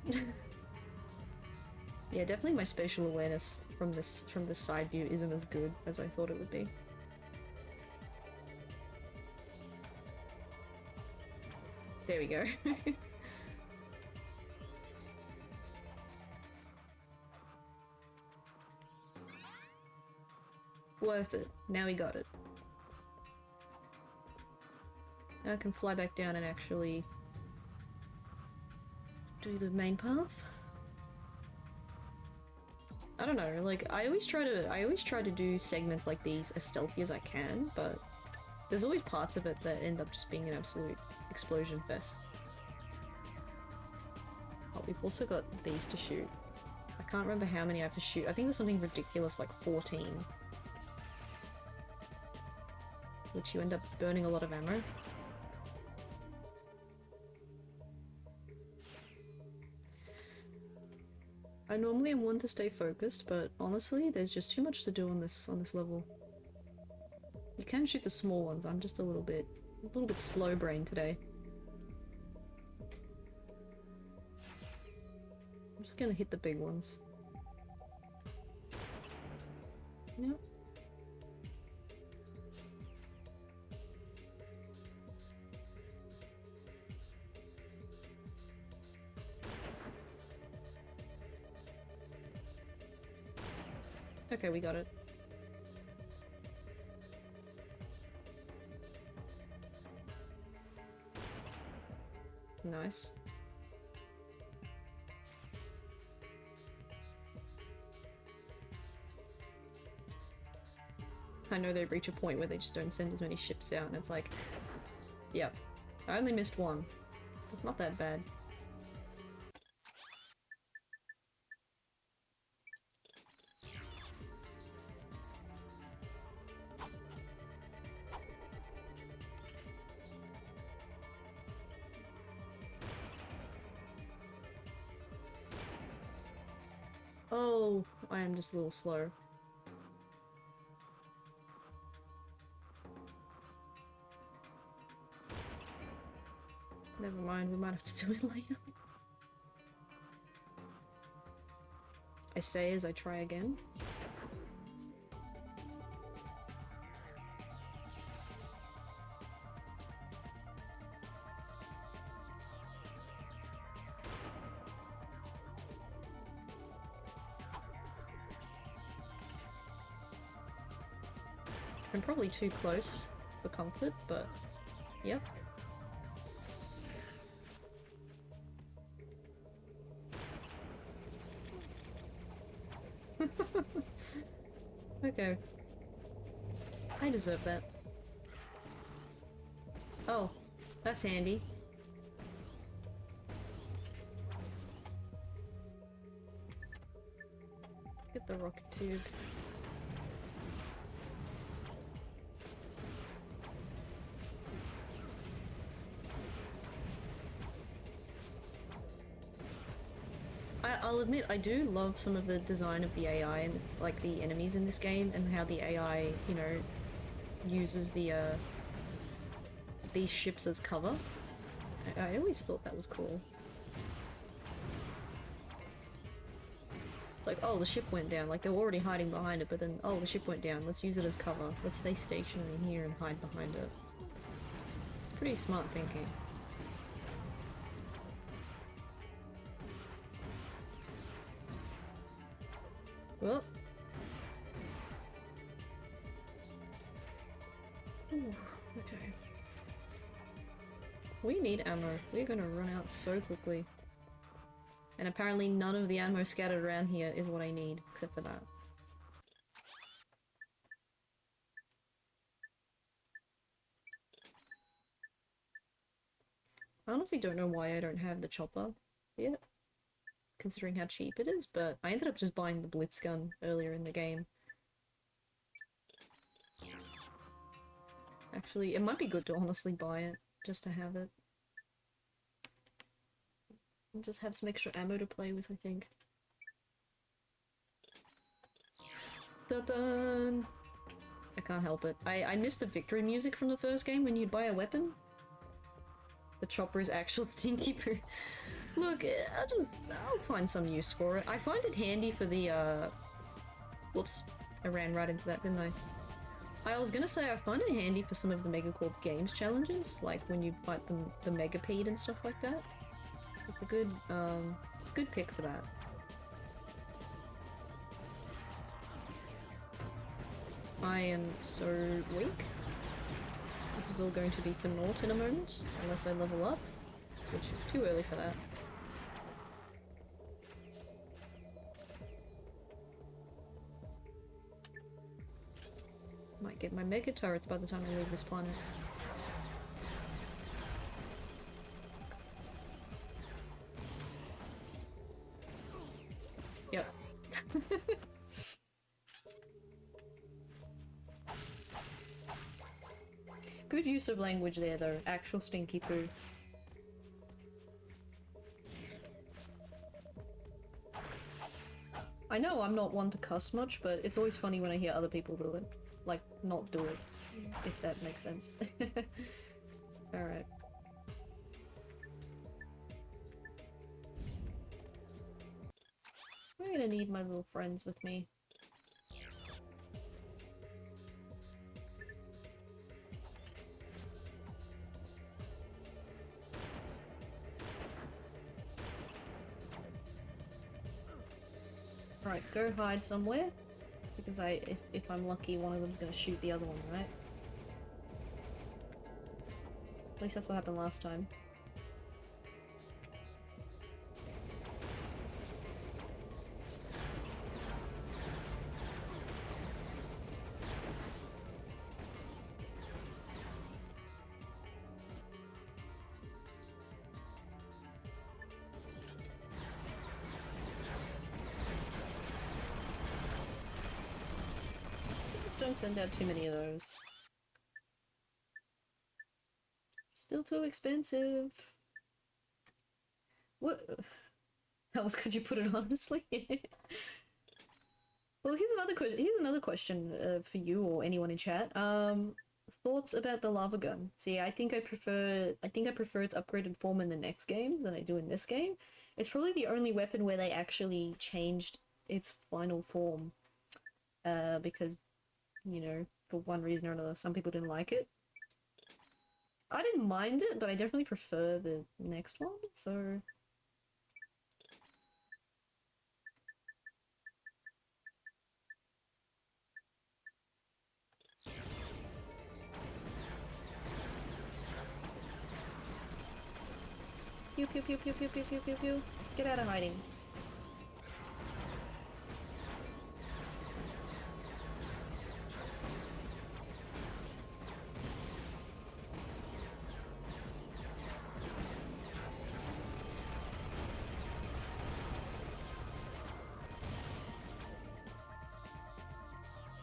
Yeah, definitely my spatial awareness from this side view isn't as good as I thought it would be. There we go. Worth it. Now we got it. Now I can fly back down and actually do the main path. I don't know, like I always try to do segments like these as stealthy as I can, but there's always parts of it that end up just being an absolute explosion fest. Oh, we've also got these to shoot. I can't remember how many I have to shoot. I think there's something ridiculous like 14. Which you end up burning a lot of ammo. I normally am one to stay focused, but honestly, there's just too much to do on this level. You can shoot the small ones. I'm just a little bit slow-brained today. I'm just gonna hit the big ones. Yep. Okay, we got it. Nice. I know they reach a point where they just don't send as many ships out, and it's like, yep, I only missed one. It's not that bad. Oh, I am just a little slow. Never mind, we might have to do it later. I say as I try again. I'm probably too close for comfort, but yep. Okay. I deserve that. Oh, that's handy. Get the rocket tube. I'll admit, I do love some of the design of the AI and, like, the enemies in this game, and how the AI, you know, uses the, these ships as cover. I always thought that was cool. It's like, oh, the ship went down, like, they were already hiding behind it, but then, oh, the ship went down, let's use it as cover. Let's stay stationary here and hide behind it. It's pretty smart thinking. Well. Ooh, okay. We need ammo. We're gonna run out so quickly. And apparently none of the ammo scattered around here is what I need, except for that. I honestly don't know why I don't have the chopper yet, considering how cheap it is, but I ended up just buying the Blitz gun earlier in the game. Actually, it might be good to honestly buy it, just to have it. And just have some extra ammo to play with, I think. Dun-dun! I can't help it. I missed the victory music from the first game when you'd buy a weapon. The chopper is actual stinky poo. Look, I'll find some use for it. I find it handy for the, whoops. I ran right into that, didn't I? I was gonna say I find it handy for some of the Megacorp Games challenges, like when you fight the Megapede and stuff like that. It's a good pick for that. I am so weak. This is all going to be for naught in a moment, unless I level up, which it's too early for that. Might get my mega turrets by the time I leave this planet. Yep. Good use of language there though, actual stinky poo. I know I'm not one to cuss much, but it's always funny when I hear other people do it. Like, not do it, if that makes sense. Alright. I'm gonna need my little friends with me. Right, go hide somewhere. Because if I'm lucky, one of them's gonna shoot the other one, right? At least that's what happened last time. Don't send out too many of those. Still too expensive. What? How else could you put it honestly? Well, here's another question. Here's another question for you or anyone in chat. Thoughts about the lava gun? See, I think I prefer its upgraded form in the next game than I do in this game. It's probably the only weapon where they actually changed its final form. Because, you know, for one reason or another, some people didn't like it. I didn't mind it, but I definitely prefer the next one, so... Pew pew pew pew pew pew pew pew pew. Get out of hiding.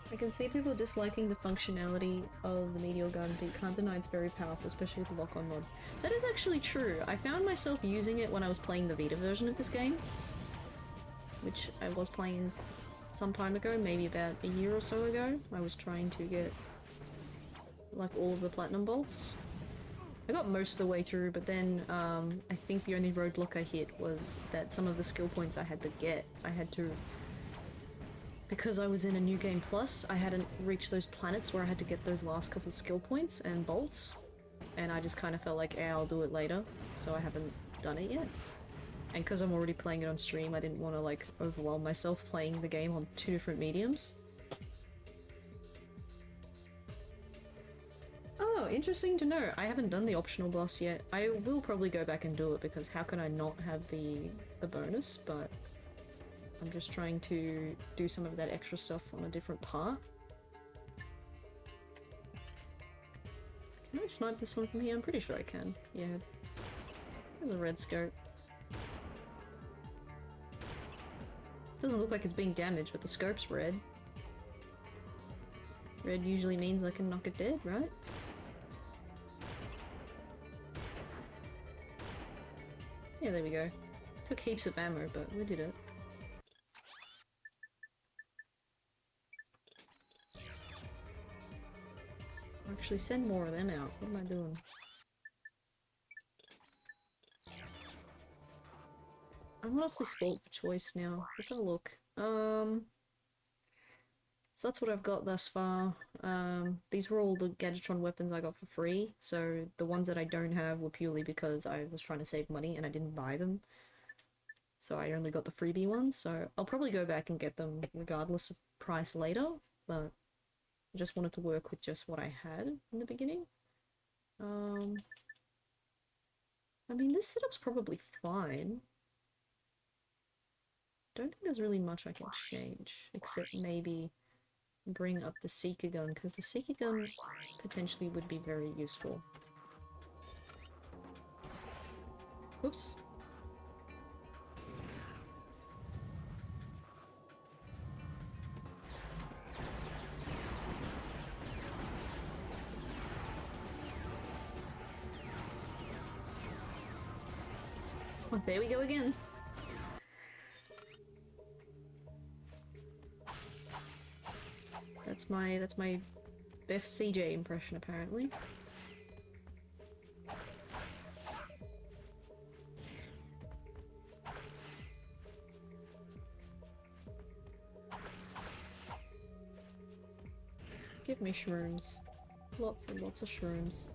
I can see people disliking the functionality of the meteor gun, but you can't deny it's very powerful, especially with the lock-on mod. That is actually true. I found myself using it when I was playing the Vita version of this game, which I was playing some time ago, maybe about a year or so ago. I was trying to get, like, all of the platinum bolts. I got most of the way through, but then I think the only roadblock I hit was that some of the skill points I had to get, I had to... Because I was in a New Game Plus, I hadn't reached those planets where I had to get those last couple skill points and bolts. And I just kind of felt like, eh, I'll do it later, so I haven't done it yet. And because I'm already playing it on stream, I didn't want to, like, overwhelm myself playing the game on 2 different mediums. Oh, interesting to know. I haven't done the optional boss yet. I will probably go back and do it, because how can I not have the bonus, but... I'm just trying to do some of that extra stuff on a different part. Can I snipe this one from here? I'm pretty sure I can. Yeah. There's a red scope. Doesn't look like it's being damaged, but the scope's red. Red usually means I can knock it dead, right? Yeah, there we go. Took heaps of ammo, but we did it. Actually, send more of them out. What am I doing? I'm honestly spoiled for choice now. Let's have a look. So that's what I've got thus far. These were all the Gadgetron weapons I got for free, so the ones that I don't have were purely because I was trying to save money and I didn't buy them. So I only got the freebie ones, so I'll probably go back and get them regardless of price later, but... I just wanted to work with just what I had in the beginning. I mean, this setup's probably fine. Don't think there's really much I can change, except maybe bring up the Seeker gun, because the Seeker gun potentially would be very useful. Oops. Oh, there we go again. That's my best CJ impression, apparently. Give me shrooms. Lots and lots of shrooms.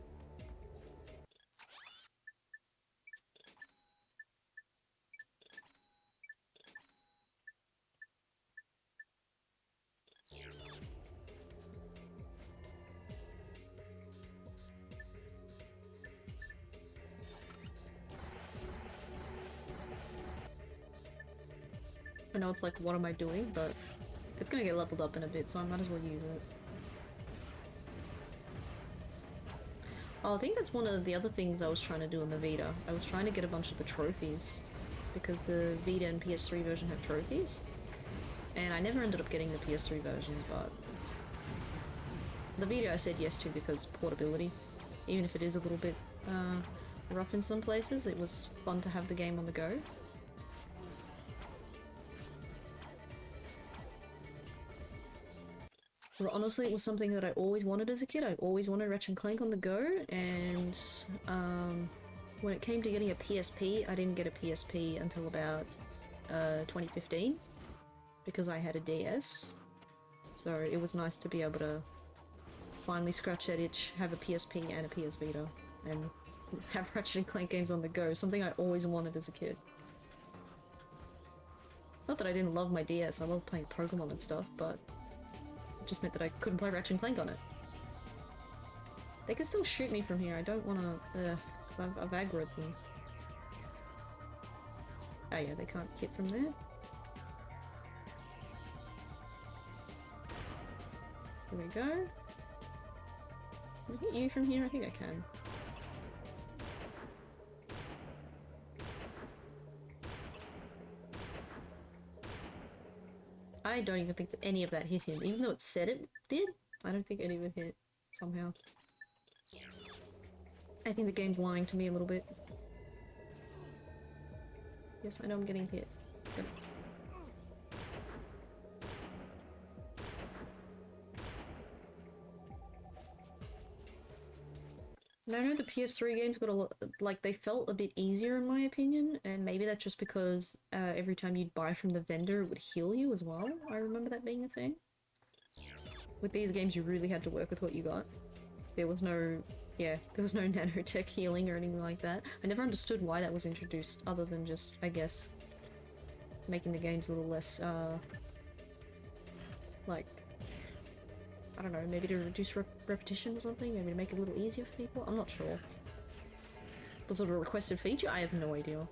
I know it's like, what am I doing? But it's gonna get leveled up in a bit, so I might as well use it. Oh, I think that's one of the other things I was trying to do in the Vita. I was trying to get a bunch of the trophies, because the Vita and PS3 version have trophies. And I never ended up getting the PS3 version, but the Vita I said yes to because portability. Even if it is a little bit rough in some places, it was fun to have the game on the go. Well, honestly, it was something that I always wanted as a kid. I always wanted Ratchet Clank on the go, and when it came to getting a PSP, I didn't get a PSP until about 2015, because I had a DS. So it was nice to be able to finally scratch that itch, have a PSP and a PS Vita, and have Ratchet Clank games on the go, something I always wanted as a kid. Not that I didn't love my DS, I loved playing Pokemon and stuff, but it just meant that I couldn't play Ratchet Clank on it. They can still shoot me from here, I don't wanna, cause I've aggroed them. Oh yeah, they can't hit from there. There we go. Can I hit you from here? I think I can. I don't even think that any of that hit him. Even though it said it did, I don't think any of it hit, somehow. I think the game's lying to me a little bit. Yes, I know I'm getting hit. Good. And I know the PS3 games got a lot, like, they felt a bit easier in my opinion, and maybe that's just because every time you'd buy from the vendor it would heal you as well. I remember that being a thing. With these games you really had to work with what you got. There was no, yeah, there was no nanotech healing or anything like that. I never understood why that was introduced, other than just, I guess, making the games a little less, like, I don't know, maybe to reduce repetition or something? Maybe to make it a little easier for people? I'm not sure. Was it a requested feature? I have no idea.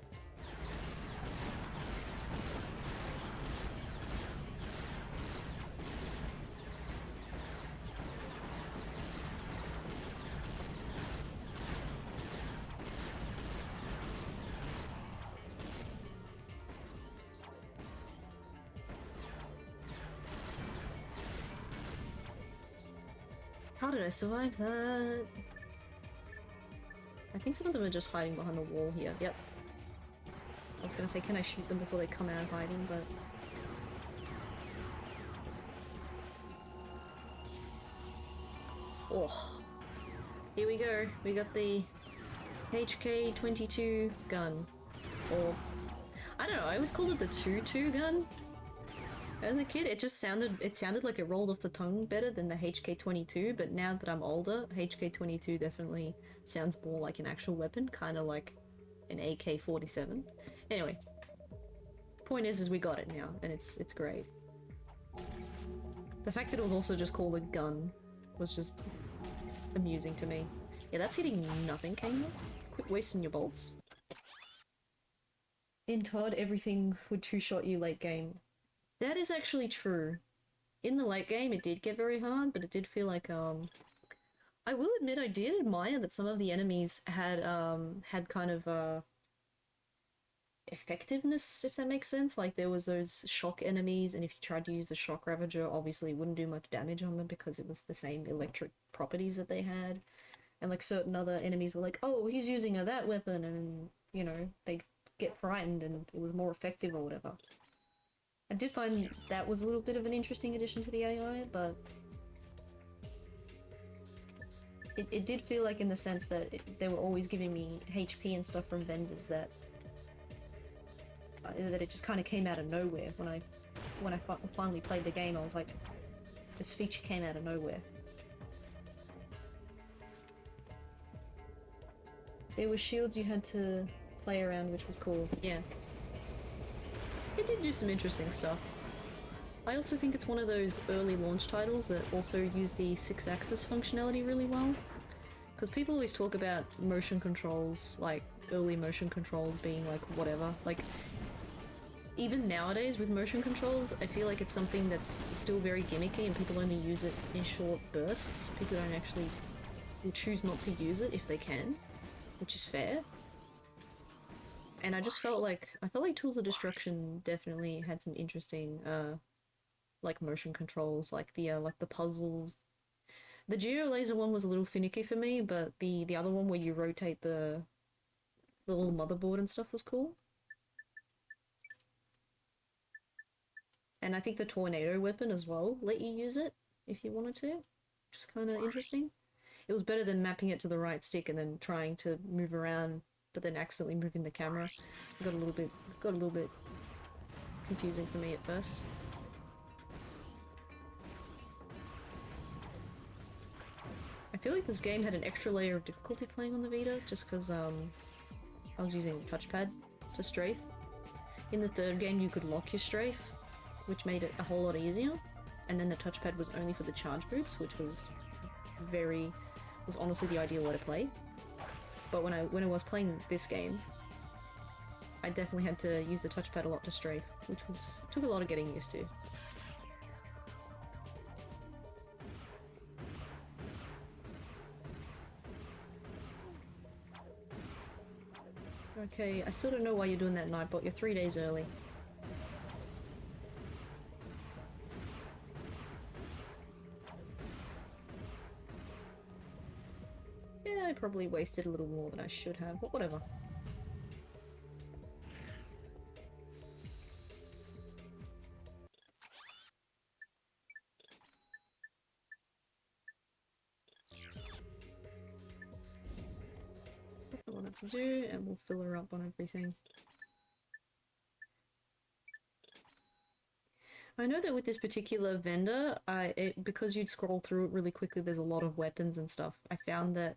How did I survive that? I think some of them are just hiding behind the wall here. Yep. I was gonna say, can I shoot them before they come out of hiding, but... Oh. Here we go. We got the HK-22 gun. Or... I don't know, I always called it the 2-2 gun. As a kid, it sounded like it rolled off the tongue better than the HK-22, but now that I'm older, HK-22 definitely sounds more like an actual weapon, kind of like an AK-47. Anyway, point is we got it now, and it's great. The fact that it was also just called a gun was just amusing to me. Yeah, that's hitting nothing, Kano. Quit wasting your bolts. In Todd, everything would two-shot you late game. That is actually true. In the late game, it did get very hard, but it did feel like, I will admit I did admire that some of the enemies had kind of, effectiveness, if that makes sense. Like, there was those shock enemies, and if you tried to use the shock ravager, obviously it wouldn't do much damage on them because it was the same electric properties that they had. And, like, certain other enemies were like, oh, he's using that weapon, and, you know, they'd get frightened and it was more effective or whatever. I did find that was a little bit of an interesting addition to the AI, but it did feel like in the sense that they were always giving me HP and stuff from vendors that it just kind of came out of nowhere. When I finally played the game, I was like, this feature came out of nowhere. There were shields you had to play around, which was cool. Yeah. It did do some interesting stuff. I also think it's one of those early launch titles that also use the 6-axis functionality really well. Because people always talk about motion controls, like early motion controls being like whatever. Like, even nowadays with motion controls, I feel like it's something that's still very gimmicky and people only use it in short bursts. People don't actually will choose not to use it if they can, which is fair. And I just felt like Tools of Destruction definitely had some interesting like motion controls, like the puzzles. The Geo Laser one was a little finicky for me, but the other one where you rotate the little motherboard and stuff was cool. And I think the tornado weapon as well let you use it if you wanted to, which is kind of interesting. It was better than mapping it to the right stick and then trying to move around, but then accidentally moving the camera. It got a little bit confusing for me at first. I feel like this game had an extra layer of difficulty playing on the Vita, just because I was using the touchpad to strafe. In the third game you could lock your strafe, which made it a whole lot easier, and then the touchpad was only for the charge boots, which was honestly the ideal way to play. But when I was playing this game, I definitely had to use the touchpad a lot to strafe, which took a lot of getting used to. Okay, I still don't know why you're doing that, Nightbot. You're 3 days early. Yeah, I probably wasted a little more than I should have, but whatever. What I wanted to do, and we'll fill her up on everything. I know that with this particular vendor, because you'd scroll through it really quickly, there's a lot of weapons and stuff. I found that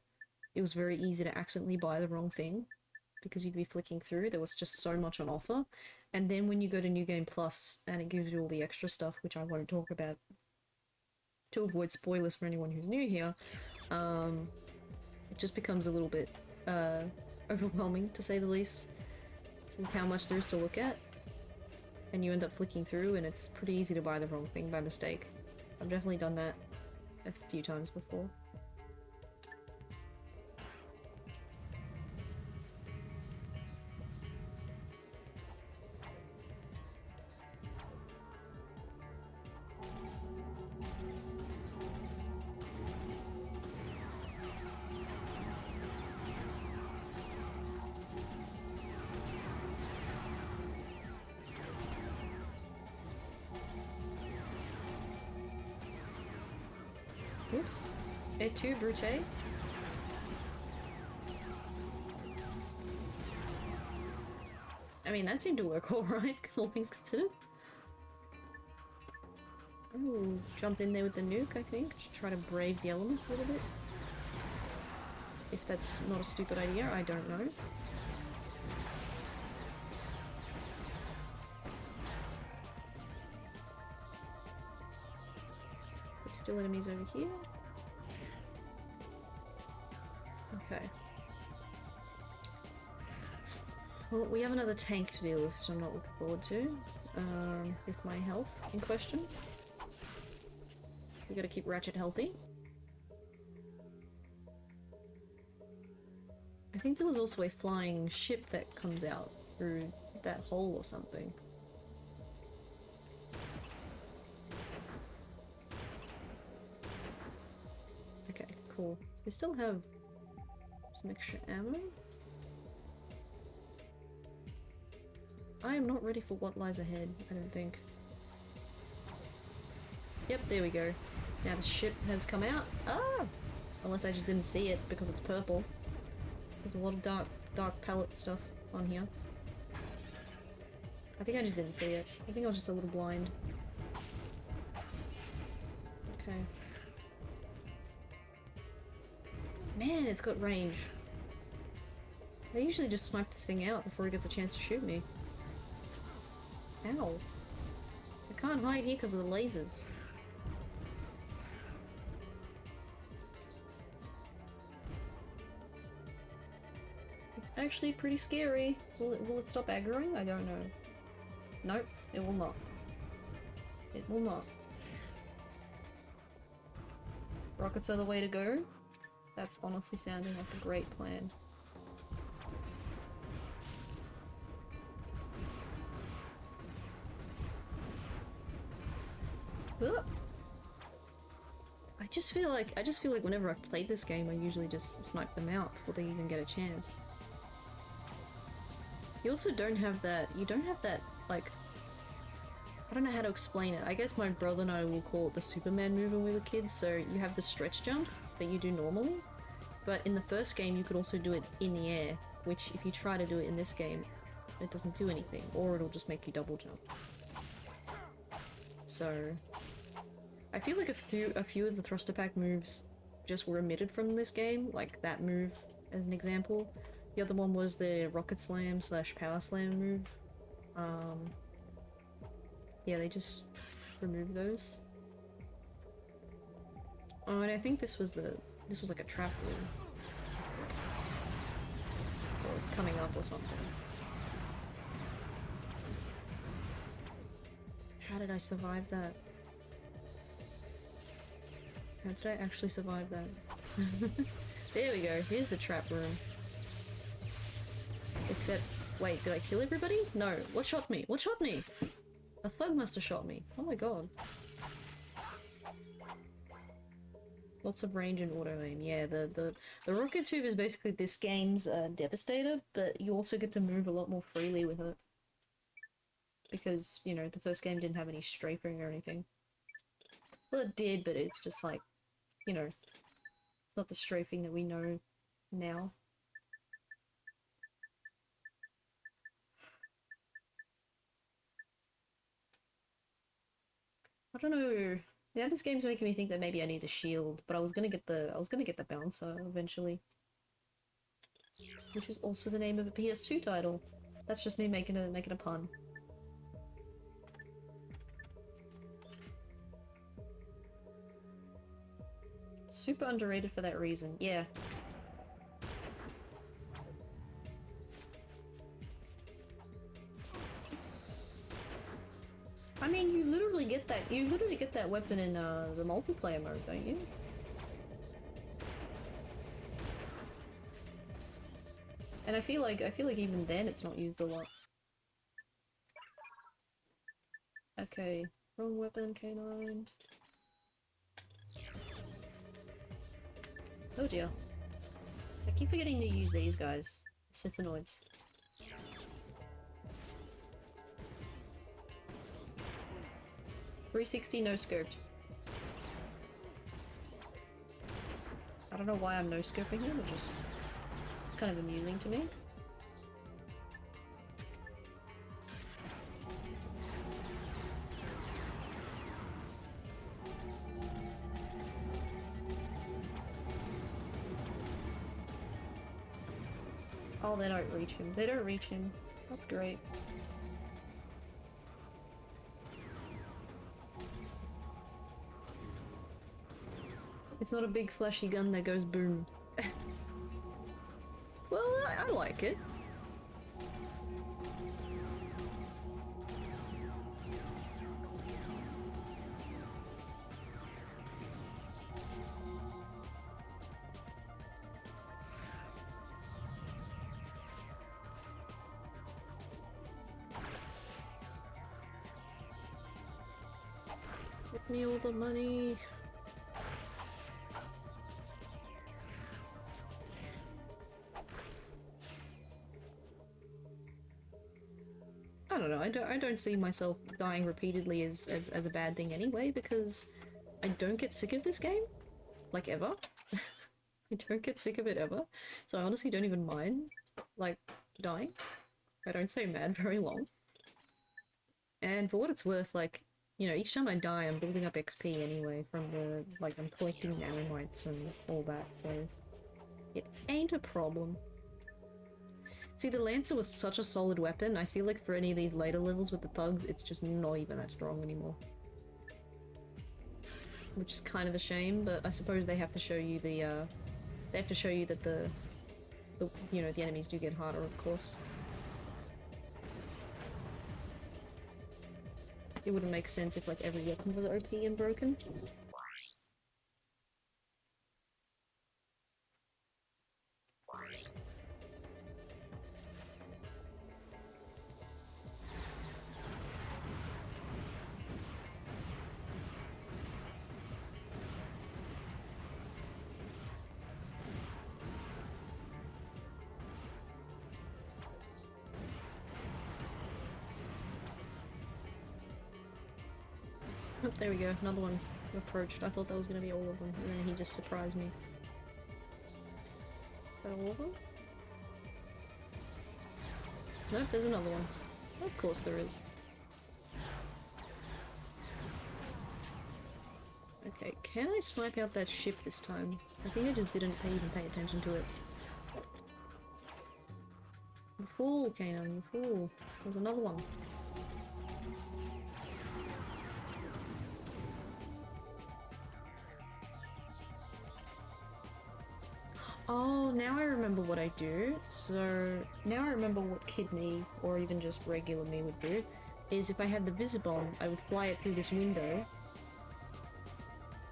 it was very easy to accidentally buy the wrong thing because you'd be flicking through. There was just so much on offer. And then when you go to New Game Plus and it gives you all the extra stuff, which I won't talk about to avoid spoilers for anyone who's new here, it just becomes a little bit overwhelming, to say the least, with how much there is to look at. And you end up flicking through and it's pretty easy to buy the wrong thing by mistake. I've definitely done that a few times before. Oops. Et tu, Brute? I mean, that seemed to work alright, all things considered. Ooh, jump in there with the nuke, I think. Just try to brave the elements a little bit. If that's not a stupid idea, I don't know. There's still enemies over here. Okay. Well, we have another tank to deal with, which I'm not looking forward to. With my health in question. We gotta keep Ratchet healthy. I think there was also a flying ship that comes out through that hole or something. Okay, cool. We still have some extra ammo. I am not ready for what lies ahead, I don't think. Yep, there we go. Now the ship has come out. Ah! Unless I just didn't see it because it's purple. There's a lot of dark palette stuff on here. I think I just didn't see it. I think I was just a little blind. Okay. Man, it's got range. I usually just snipe this thing out before it gets a chance to shoot me. Ow. I can't hide here because of the lasers. It's actually pretty scary. Will it stop aggroing? I don't know. Nope, it will not. It will not. Rockets are the way to go. That's honestly sounding like a great plan. Ugh. I just feel like whenever I've played this game, I usually just snipe them out before they even get a chance. You also don't have that, like, I don't know how to explain it. I guess my brother and I will call it the Superman move when we were kids, so you have the stretch jump that you do normally, but in the first game you could also do it in the air, which if you try to do it in this game, it doesn't do anything, or it'll just make you double jump. So I feel like a few of the thruster pack moves just were omitted from this game, like that move as an example. The other one was the rocket slam / power slam move. Yeah, they just removed those. Oh, and I think this was like a trap room. Or it's coming up or something. How did I survive that? How did I actually survive that? There we go, here's the trap room. Except, wait, did I kill everybody? No. What shot me? What shot me? A thug must have shot me. Oh my god. Lots of range and auto aim. Yeah, the rocket tube is basically this game's devastator, but you also get to move a lot more freely with it. Because, you know, the first game didn't have any strafing or anything. Well, it did, but it's just like, you know, it's not the strafing that we know now. I don't know. Yeah, this game's making me think that maybe I need a shield, but I was gonna get the bouncer eventually. Which is also the name of a PS2 title. That's just me making a pun. Super underrated for that reason, yeah. I mean, you literally get that weapon in the multiplayer mode, don't you? And I feel like even then it's not used a lot. Okay, wrong weapon, K9. Oh dear. I keep forgetting to use these guys. Sithanoids. .360 no scoped. I don't know why I'm no scoping him, but just kind of amusing to me. Oh, they don't reach him. They don't reach him. That's great. It's not a big flashy gun that goes boom. I like it. Give me all the money. I don't know, I don't see myself dying repeatedly as a bad thing anyway, because I don't get sick of this game. Like, ever. I don't get sick of it ever. So I honestly don't even mind, like, dying. I don't stay mad very long. And for what it's worth, like, you know, each time I die I'm building up XP anyway from the, like, I'm collecting nanomites and all that, so it ain't a problem. See, the Lancer was such a solid weapon, I feel like for any of these later levels with the thugs, it's just not even that strong anymore. Which is kind of a shame, but I suppose they have to show you the, they have to show you that the you know, the enemies do get harder, of course. It wouldn't make sense if, like, every weapon was OP and broken. Oh, there we go, another one approached. I thought that was gonna be all of them, and then he just surprised me. Is that all of them? Nope, there's another one. Of course there is. Okay, can I snipe out that ship this time? I think I just didn't even pay attention to it. You fool, Kanan, you fool. There's another one. Oh, now I remember what I do. So, now I remember what Kidney, or even just regular me would do, is if I had the Visibomb, I would fly it through this window,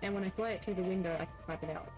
and when I fly it through the window, I can snipe it out.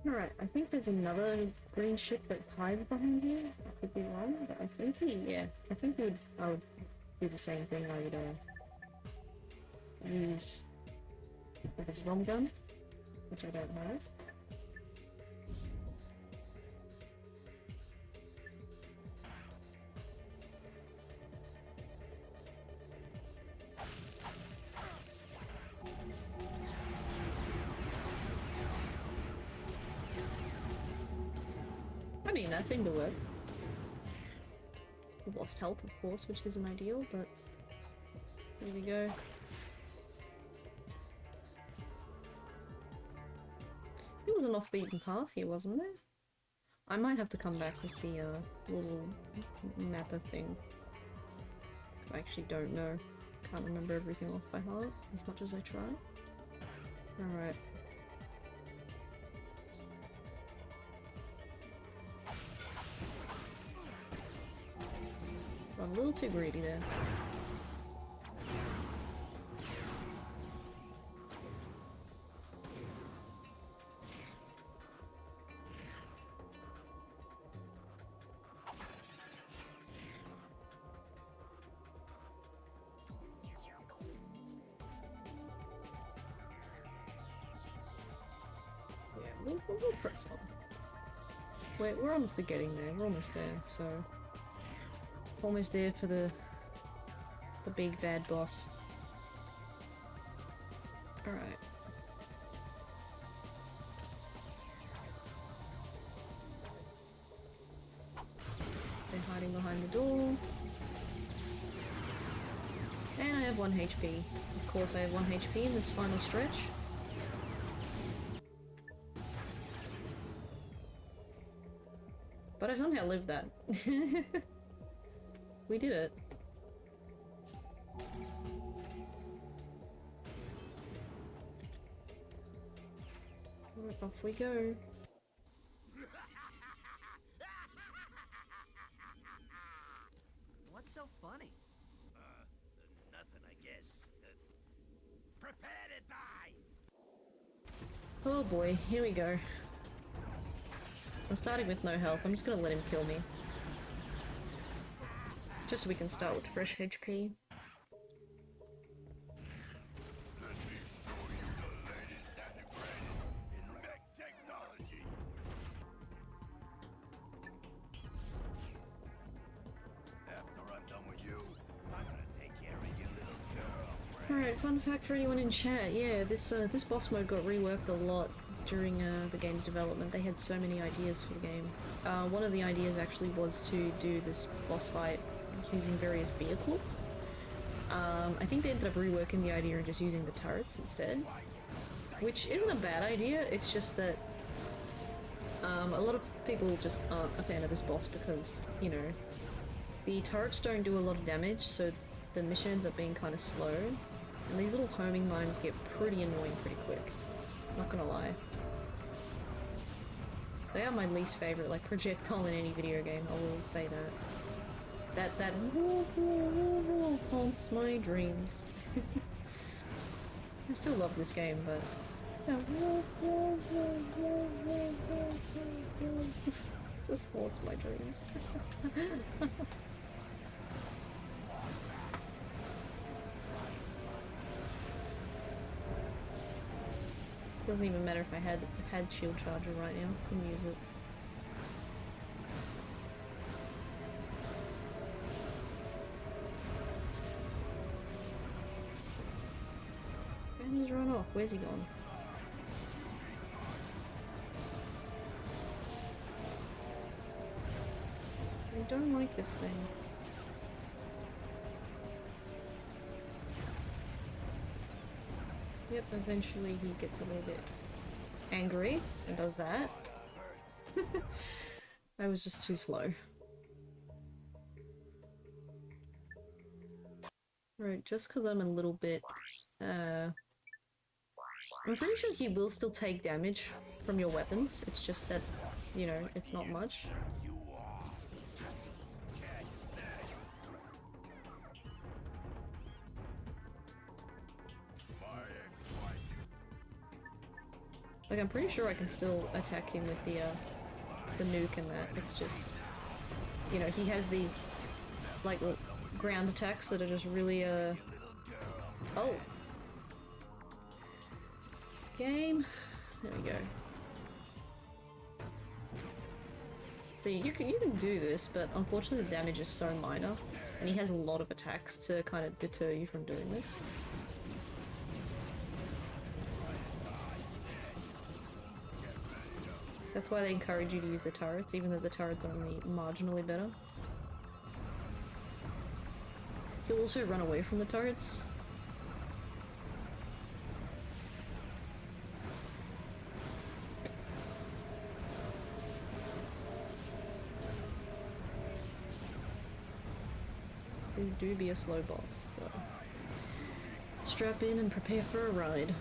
Alright, I think there's another green ship that hides behind you? I could be wrong, but I think yeah. I think I would do the same thing. I would, use his rom gun, which I don't have. I mean, that seemed to work. We lost health, of course, which isn't ideal, but there we go. It was an off-beaten path here, wasn't there? I might have to come back with the little mapper thing. I actually don't know. Can't remember everything off by heart, as much as I try. Alright. I'm a little too greedy there. Yeah, we'll press on. Wait, we're almost getting there. We're almost there, so... Almost there for the big bad boss. Alright. They're hiding behind the door. And I have 1 HP. Of course I have 1 HP in this final stretch. But I somehow lived that. We did it. Right, off we go. What's so funny? Nothing, I guess. Prepare to die! Oh boy, here we go. I'm starting with no health. I'm just gonna let him kill me. Just so we can start with fresh HP. Let me show you the latest and the greatest in mech technology. After I'm done with you, I'm gonna take care of your little girl. Alright, fun fact for anyone in chat. Yeah, this boss mode got reworked a lot during the game's development. They had so many ideas for the game. One of the ideas actually was to do this boss fight using various vehicles. I think they ended up reworking the idea and just using the turrets instead, which isn't a bad idea. It's just that a lot of people just aren't a fan of this boss because, you know, the turrets don't do a lot of damage, so the mission ends up being kind of slow, and these little homing mines get pretty annoying pretty quick. Not gonna lie. They are my least favorite, like, projectile in any video game, I will say that. That haunts my dreams. I still love this game, but just haunts my dreams. Doesn't even matter if I had shield charger right now. Couldn't use it. And he's run off. Where's he gone? I don't like this thing. Yep, eventually he gets a little bit angry and does that. I was just too slow. Right, just because I'm a little bit, I'm pretty sure he will still take damage from your weapons. It's just that, you know, it's not much. Like, I'm pretty sure I can still attack him with the the nuke and that. It's just, you know, he has these, like, ground attacks that are just really, Oh! Game. There we go. So you can do this, but unfortunately the damage is so minor, and he has a lot of attacks to kind of deter you from doing this. That's why they encourage you to use the turrets, even though the turrets are only marginally better. He'll also run away from the turrets. These do be a slow boss, so strap in and prepare for a ride.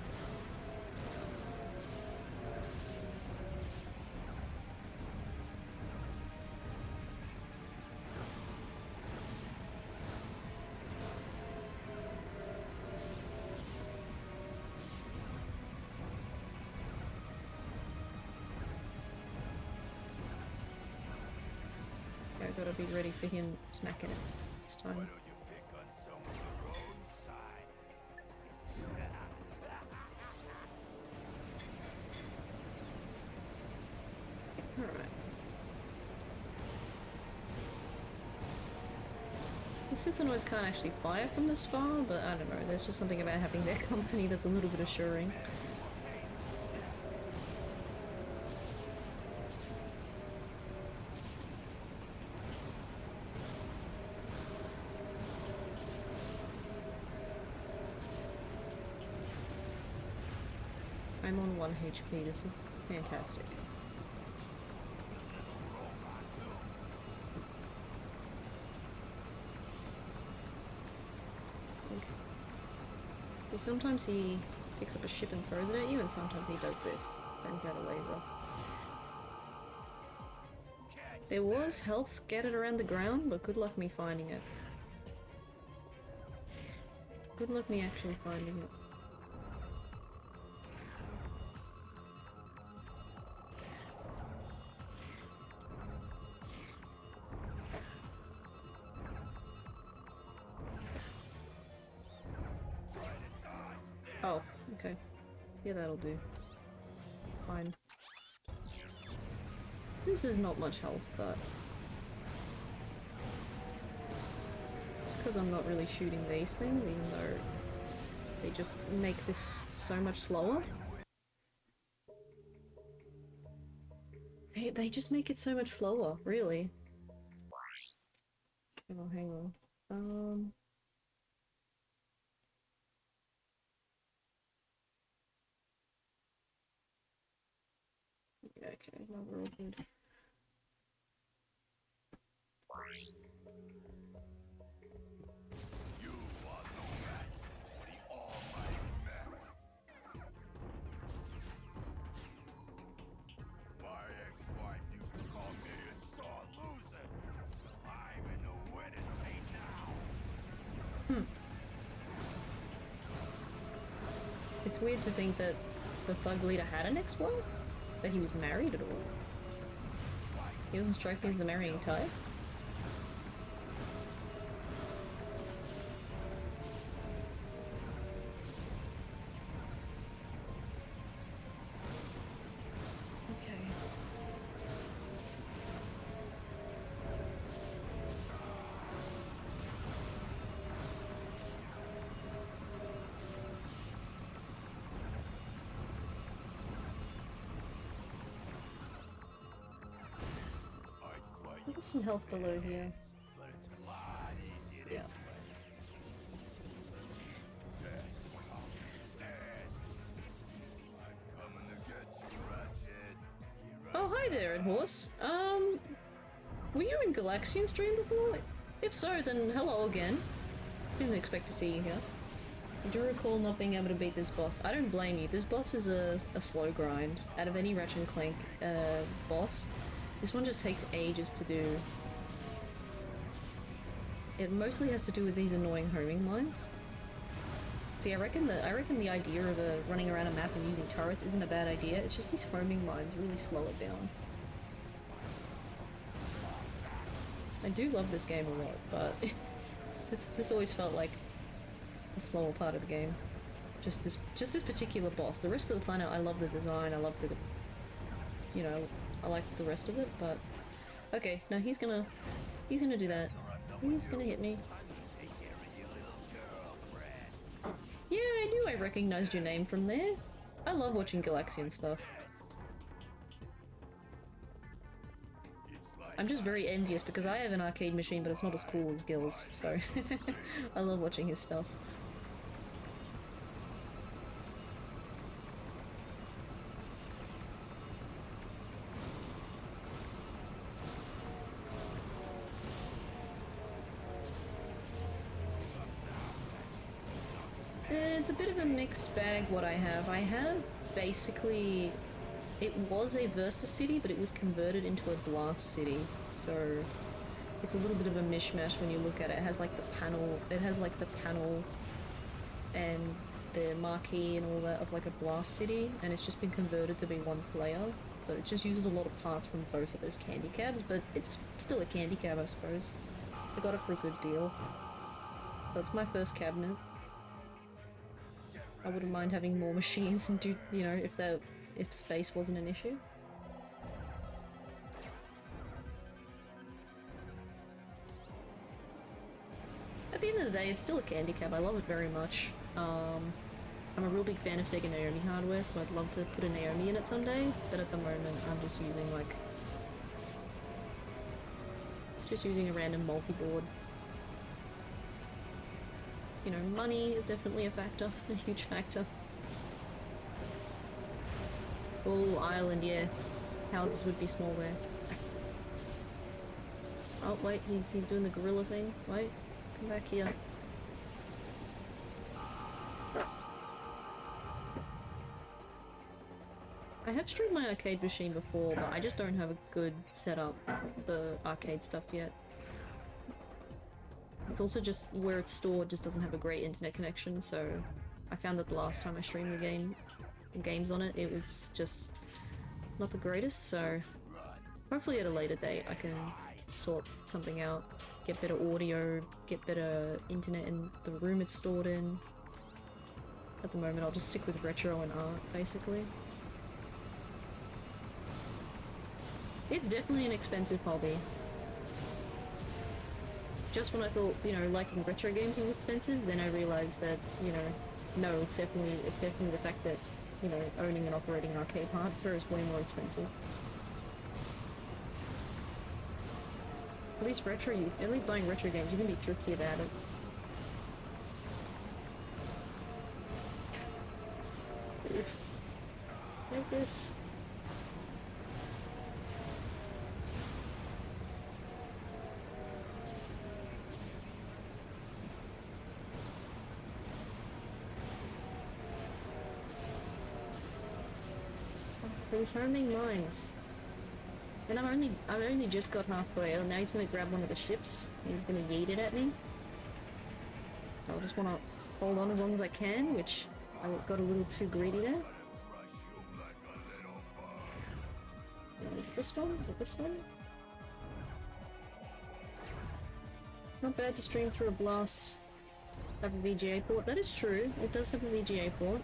Okay, I gotta be ready for him smacking it this time. Why don't you pick on someone your own side? Alright. The Sithanoids can't actually fire from this far, but I don't know, there's just something about having their company that's a little bit assuring. I'm on 1 HP, this is fantastic. Well, sometimes he picks up a ship and throws it at you, and sometimes he does this, sends out a laser. There was health scattered around the ground, but good luck me finding it. Good luck me actually finding it. Oh, okay. Yeah, that'll do. Fine. This is not much health, but... because I'm not really shooting these things, even though they just make this so much slower. They just make it so much slower, really. Oh, hang on. Yeah, okay, now we're all good. You are no match for the almighty man. My ex-wife used to call me a sore loser. I'm in the winning seat now. It's weird to think that the thug leader had an ex-wife? That he was married at all? He doesn't strike me as the marrying type. Okay. There's some health below here. But it's a lot easier Yeah. this way. Dance, dance. I'm coming to get you, Ratchet. Oh, hi there, Ed Horse. Were you in Galaxian stream before? If so, then hello again. Didn't expect to see you here. I do recall not being able to beat this boss. I don't blame you. This boss is a slow grind. Out of any Ratchet Clank boss, this one just takes ages to do. It mostly has to do with these annoying homing mines. See, I reckon the idea of running around a map and using turrets isn't a bad idea. It's just these homing mines really slow it down. I do love this game a lot, but this always felt like a slower part of the game. Just this particular boss. The rest of the planet, I love the design, I love the, you know, I like the rest of it, but... Okay, no, he's gonna do that. He's gonna hit me. Yeah, I knew I recognized your name from there. I love watching Galaxian stuff. I'm just very envious because I have an arcade machine, but it's not as cool as Gil's, so I love watching his stuff. It's a bit of a mixed bag what I have. I have basically... It was a Versus City, but it was converted into a Blast City, so it's a little bit of a mishmash when you look at it. It has like the panel, and the marquee and all that of like a Blast City, and it's just been converted to be one player, so it just uses a lot of parts from both of those candy cabs, but it's still a candy cab, I suppose. I got it for a good deal. So it's my first cabinet. I wouldn't mind having more machines and do, you know, if space wasn't an issue. At the end of the day, it's still a candy cab. I love it very much. I'm a real big fan of Sega Naomi hardware, so I'd love to put a Naomi in it someday, but at the moment I'm just using like... a random multi-board. You know, money is definitely a factor, a huge factor. Oh, island, yeah. Houses would be small there. Oh, wait, he's doing the gorilla thing. Wait, come back here. I have streamed my arcade machine before, but I just don't have a good setup for arcade stuff yet. It's also just where it's stored just doesn't have a great internet connection, so I found that the last time I streamed the games on it, it was just not the greatest, so hopefully at a later date I can sort something out, get better audio, get better internet in the room it's stored in. At the moment I'll just stick with retro and art, basically. It's definitely an expensive hobby. Just when I thought, you know, liking retro games was expensive, then I realized that, you know, no, it's definitely the fact that, you know, owning and operating an arcade hardware is way more expensive. At least buying retro games, you can be tricky about it. Like this. He's homing mines. And I've only just got halfway, and now he's gonna grab one of the ships, and he's gonna yeet it at me. So I just wanna hold on as long as I can, which I got a little too greedy there. Is it this one? Is it this one? Not bad to stream through a blast. Have a VGA port. That is true. It does have a VGA port.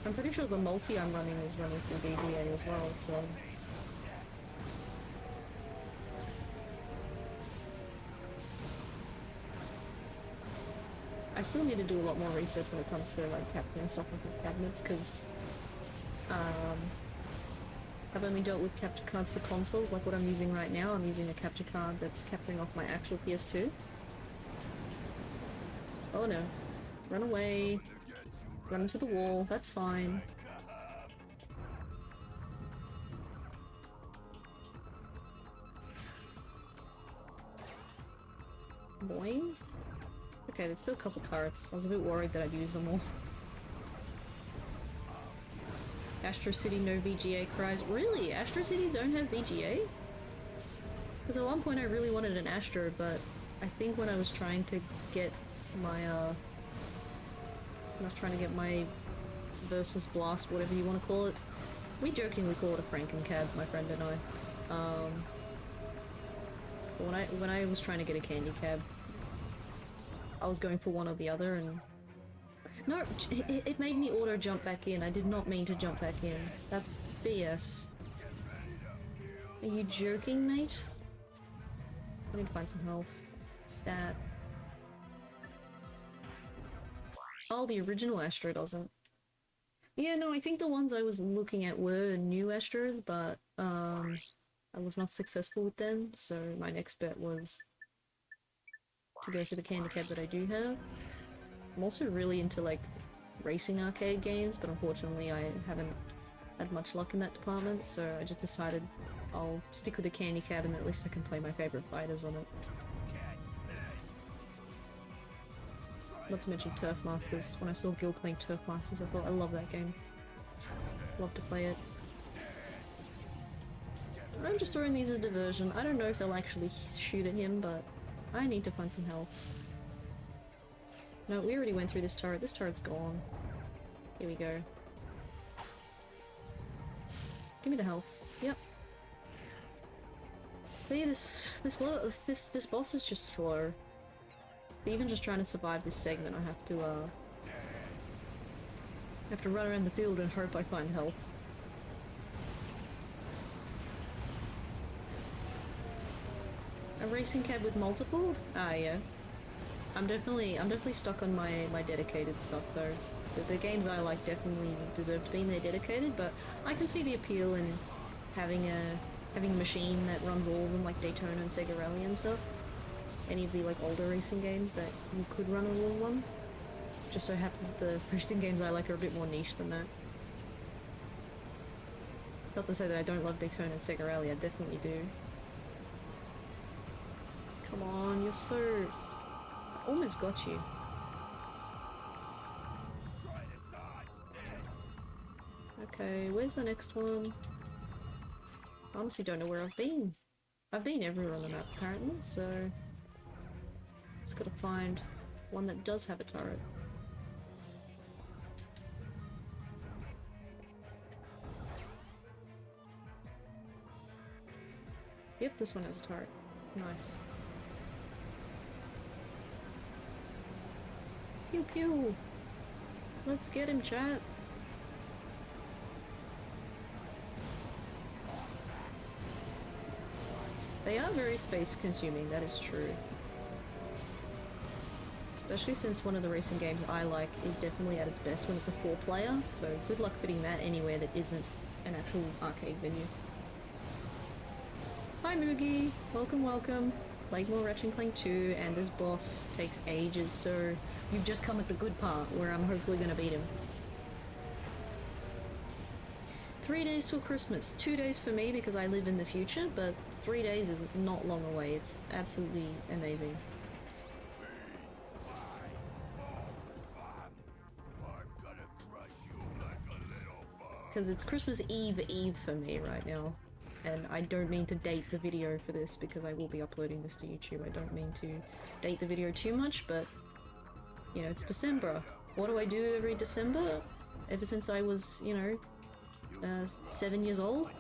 I'm pretty sure the multi I'm running is running through VGA as well, so... I still need to do a lot more research when it comes to like capturing stuff with cabinets, because I've only dealt with capture cards for consoles, like what I'm using right now. I'm using a capture card that's capturing off my actual PS2. Oh no. Run away. Run into the wall, that's fine. Boing. Okay, there's still a couple turrets. I was a bit worried that I'd use them all. Astro City no VGA cries. Really? Astro City don't have VGA? Because at one point I really wanted an Astro, but I think when I was trying to get my Versus Blast, whatever you want to call it. We jokingly call it a Frankencab, my friend and I. But when I was trying to get a candy cab, I was going for one or the other, and no, it made me auto jump back in. I did not mean to jump back in. That's BS. Are you joking, mate? I need to find some health. Stat. Oh, the original Astro doesn't. Yeah, no, I think the ones I was looking at were new Astros, but I was not successful with them, so my next bet was to go for the candy cab that I do have. I'm also really into like racing arcade games, but unfortunately I haven't had much luck in that department, so I just decided I'll stick with the candy cab and at least I can play my favorite fighters on it. Not to mention Turf Masters. When I saw Gil playing Turf Masters, I thought I love that game. Love to play it. I'm just throwing these as diversion. I don't know if they'll actually shoot at him, but I need to find some health. No, we already went through this turret. This turret's gone. Here we go. Give me the health. Yep. See, this boss is just slow. Even just trying to survive this segment, I have to run around the field and hope I find health. A racing cab with multiple? Ah, yeah. I'm definitely stuck on my dedicated stuff though. The games I like definitely deserve to be in their dedicated, but I can see the appeal in having a machine that runs all of them, like Daytona and Sega Rally and stuff. Any of the like older racing games that you could run all in one. Just so happens that the racing games I like are a bit more niche than that. Not to say that I don't love Daytona and Sega Rally, I definitely do. Come on, you're so... I almost got you. Okay, where's the next one? I honestly don't know where I've been. I've been everywhere on the map apparently, so... Just gotta find one that does have a turret. Yep, this one has a turret. Nice. Pew pew! Let's get him, chat! They are very space consuming, that is true. Especially since one of the racing games I like is definitely at its best when it's a 4-player, so good luck fitting that anywhere that isn't an actual arcade venue. Hi Moogie! Welcome, welcome! Played more Ratchet Clank 2, and this boss takes ages, so you've just come at the good part, where I'm hopefully gonna beat him. 3 days till Christmas. 2 days for me because I live in the future, but 3 days is not long away. It's absolutely amazing. Because it's Christmas Eve for me right now. And I don't mean to date the video for this because I will be uploading this to YouTube. I don't mean to date the video too much, but you know, it's December. What do I do every December? Ever since I was, you know, 7 years old?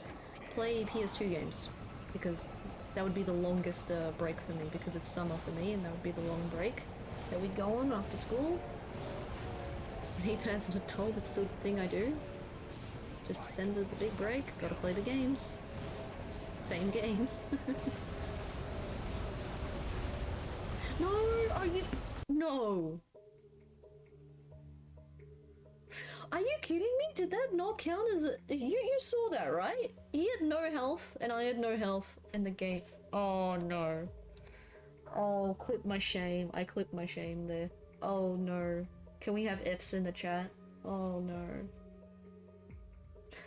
Play PS2 games. Because that would be the longest break for me, because it's summer for me, and that would be the long break that we'd go on after school. And even as an adult, it's still the thing I do. Just December's the big break, gotta play the games. Same games. No, are you... No! Are you kidding me? Did that not count as a... You saw that, right? He had no health, and I had no health, and the game... Oh, no. Oh, clip my shame. I clipped my shame there. Oh, no. Can we have Fs in the chat? Oh, no.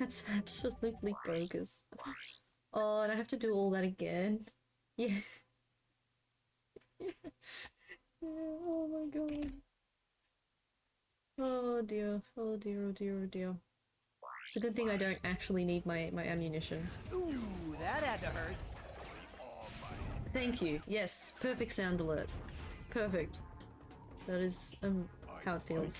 That's absolutely bogus. Oh, and I have to do all that again? Yeah. Oh my god. Oh dear, oh dear, oh dear, oh dear. It's a good thing I don't actually need my ammunition. Ooh, that had to hurt. Thank you. Yes, perfect sound alert. Perfect. That is how it feels.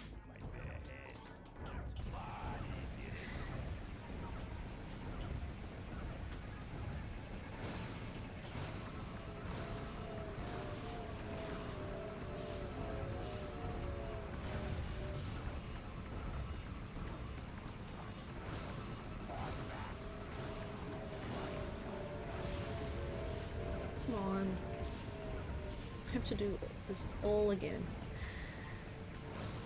have to do this all again.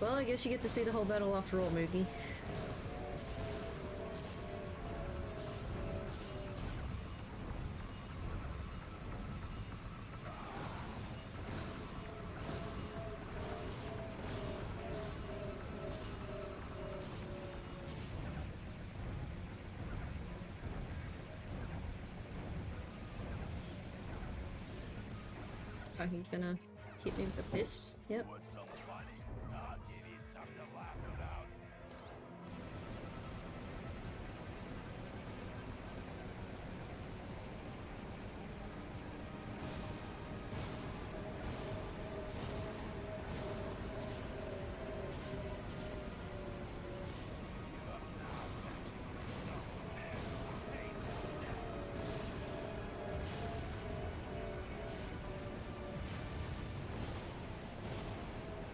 Well, I guess you get to see the whole battle after all, Moogie. Are you gonna hit me with the fist? Yep. Want some funny? I'll give you something to laugh about.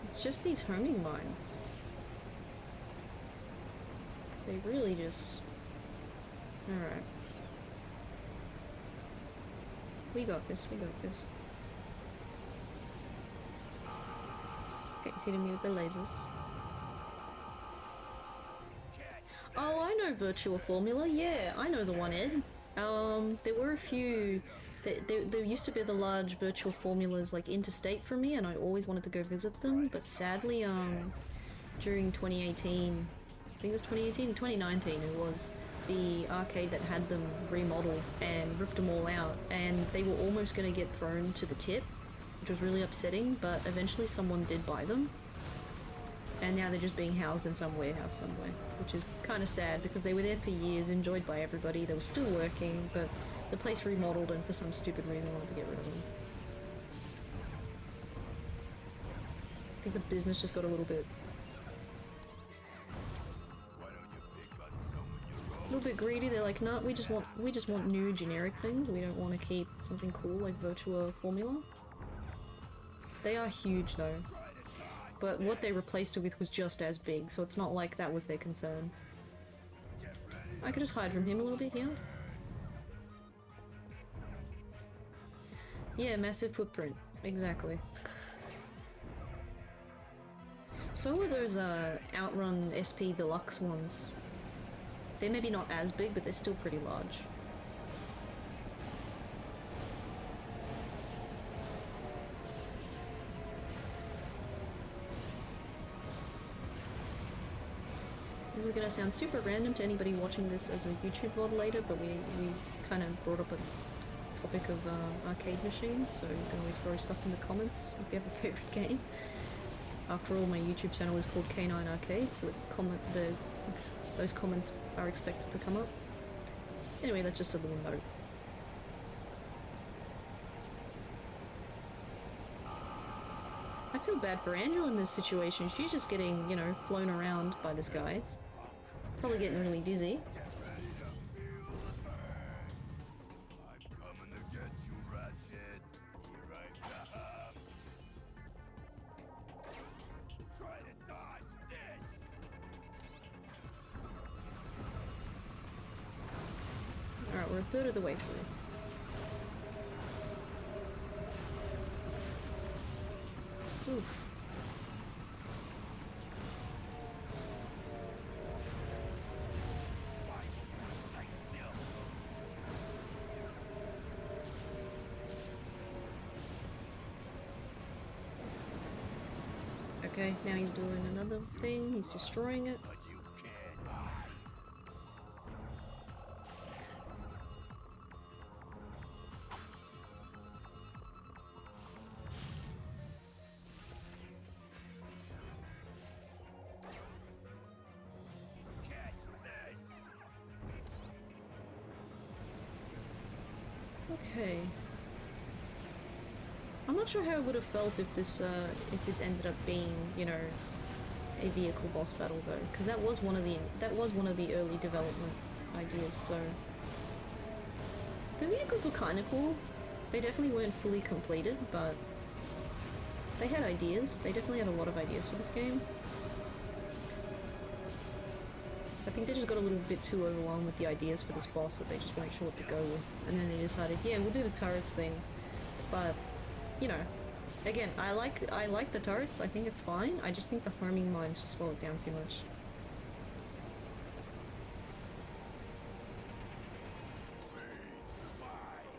It's just these homing mines. They really just... Alright. We got this, we got this. Okay, it's hitting me with the lasers. Oh, I know Virtua Formula, yeah, I know the one, Ed. There were a few... There used to be the large Virtual Formulas like interstate for me, and I always wanted to go visit them, but sadly, during 2018, I think it was 2018, 2019 it was, the arcade that had them remodeled and ripped them all out, and they were almost going to get thrown to the tip, which was really upsetting, but eventually someone did buy them, and now they're just being housed in some warehouse somewhere, which is kind of sad because they were there for years, enjoyed by everybody, they were still working, but the place remodeled and for some stupid reason I wanted to get rid of them. I think the business just got a little bit greedy. They're like, nah, we just want new generic things. We don't want to keep something cool like Virtua Formula. They are huge though. But what they replaced it with was just as big, so it's not like that was their concern. I could just hide from him a little bit here. Yeah, massive footprint. Exactly. So are those Outrun SP Deluxe ones. They're maybe not as big, but they're still pretty large. This is gonna sound super random to anybody watching this as a YouTube VOD later, but we kind of brought up a topic of arcade machines, so you can always throw stuff in the comments if you have a favorite game. After all, my YouTube channel is called K9 Arcade, so those comments are expected to come up. Anyway, that's just a little note. I feel bad for Angela in this situation. She's just getting, you know, blown around by this guy. Probably getting really dizzy. Alright, we're a third of the way through. Oof. Okay, now he's doing another thing, he's destroying it. Okay. I'm not sure how I would have felt if this ended up being, you know, a vehicle boss battle though, because that was one of the early development ideas. So the vehicles were kind of cool. They definitely weren't fully completed, but they had ideas. They definitely had a lot of ideas for this game. I think they just got a little bit too overwhelmed with the ideas for this boss that they just weren't sure what to go with. And then they decided, yeah, we'll do the turrets thing. But, you know, Again, I like the turrets. I think it's fine. I just think the homing mines just slow it down too much.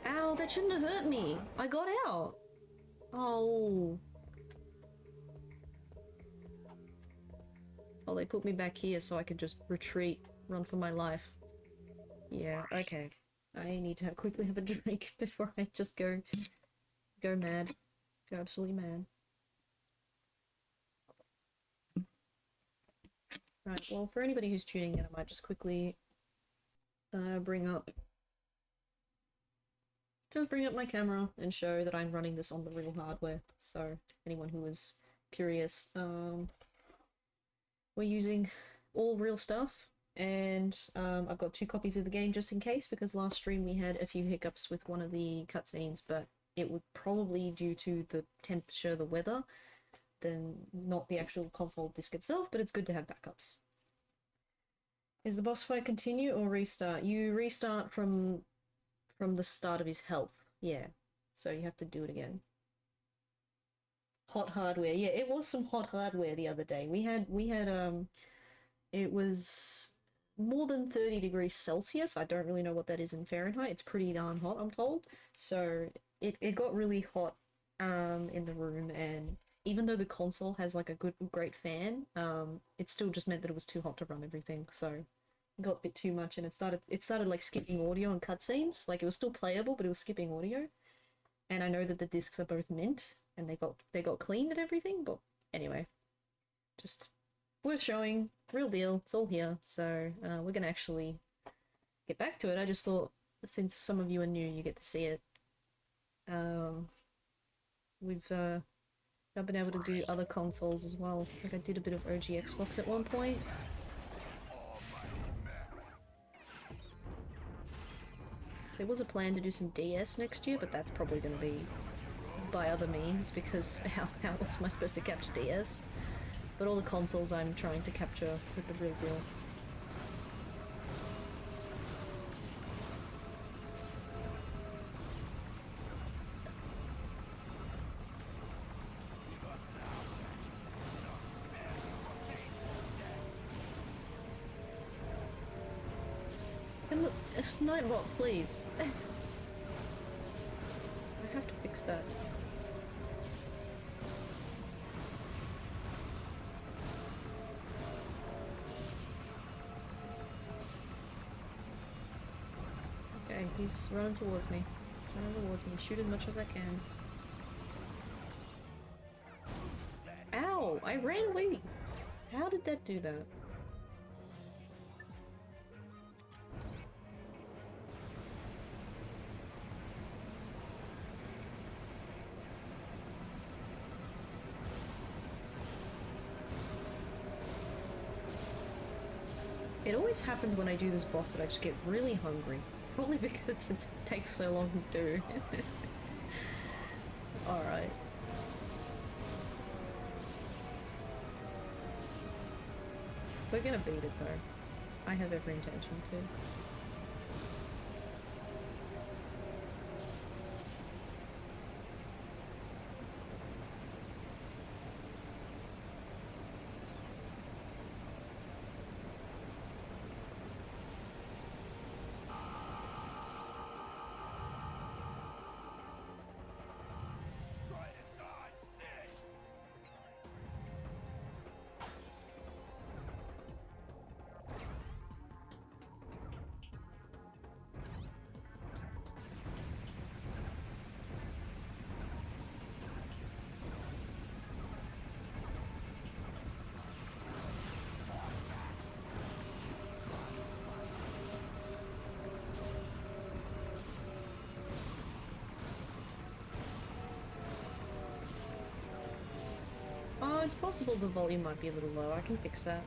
Ow, that shouldn't have hurt me. I got out. Oh. Oh, they put me back here so I could just retreat, run for my life. Yeah, okay. I need to quickly have a drink before I just go mad. Go absolutely mad. Right, well, for anybody who's tuning in, I might just quickly bring up my camera and show that I'm running this on the real hardware. So, anyone who was curious, we're using all real stuff, and I've got 2 copies of the game just in case, because last stream we had a few hiccups with one of the cutscenes, but it would probably due to the temperature, the weather, than not the actual console disc itself, but it's good to have backups. Is the boss fight continue or restart? You restart from the start of his health, yeah. So you have to do it again. Hot hardware, yeah, it was some hot hardware the other day. We had it was more than 30 degrees Celsius. I don't really know what that is in Fahrenheit. It's pretty darn hot, I'm told. So it got really hot in the room, and even though the console has like a great fan, it still just meant that it was too hot to run everything. So it got a bit too much, and it started like skipping audio and cutscenes. Like it was still playable, but it was skipping audio. And I know that the discs are both mint, and they got cleaned and everything. But anyway, just worth showing, real deal. It's all here. So we're gonna actually get back to it. I just thought, since some of you are new, you get to see it. We've I've been able to do other consoles as well. Like I did a bit of OG Xbox at one point. There was a plan to do some DS next year, but that's probably going to be by other means, because how else am I supposed to capture DS? But all the consoles I'm trying to capture with the real deal. Nightbot, please. I have to fix that. Okay, he's running towards me. Shoot as much as I can. Ow! I ran away! How did that do that? It always happens when I do this boss that I just get really hungry. Probably because it takes so long to do. Alright. We're gonna beat it though. I have every intention to. Oh, it's possible the volume might be a little low. I can fix that.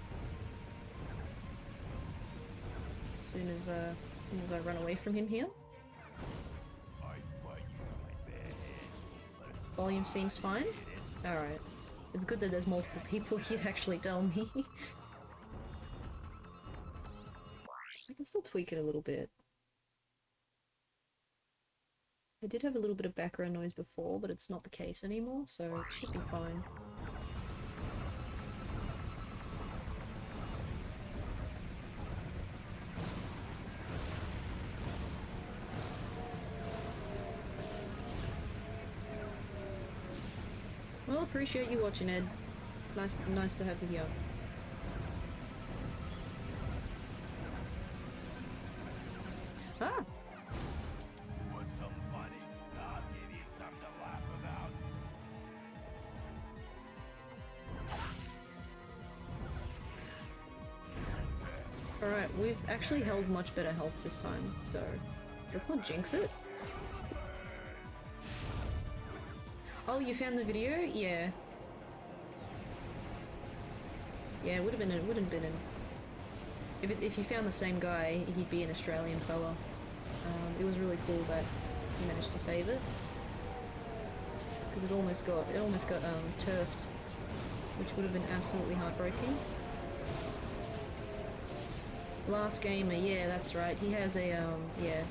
As soon as I run away from him here. Volume seems fine. Alright. It's good that there's multiple people here to actually tell me. I can still tweak it a little bit. I did have a little bit of background noise before, but it's not the case anymore, so it should be fine. Well, appreciate you watching, Ed. It's nice to have you here. Ah! You want something funny? I'll give you something to laugh about. Alright, we've actually held much better health this time, so let's not jinx it. Oh, you found the video? Yeah. Yeah, it wouldn't have been if you found the same guy, he'd be an Australian fella. It was really cool that he managed to save it. Because it almost got turfed, which would have been absolutely heartbreaking. Last Gamer, yeah, that's right. He has a yeah.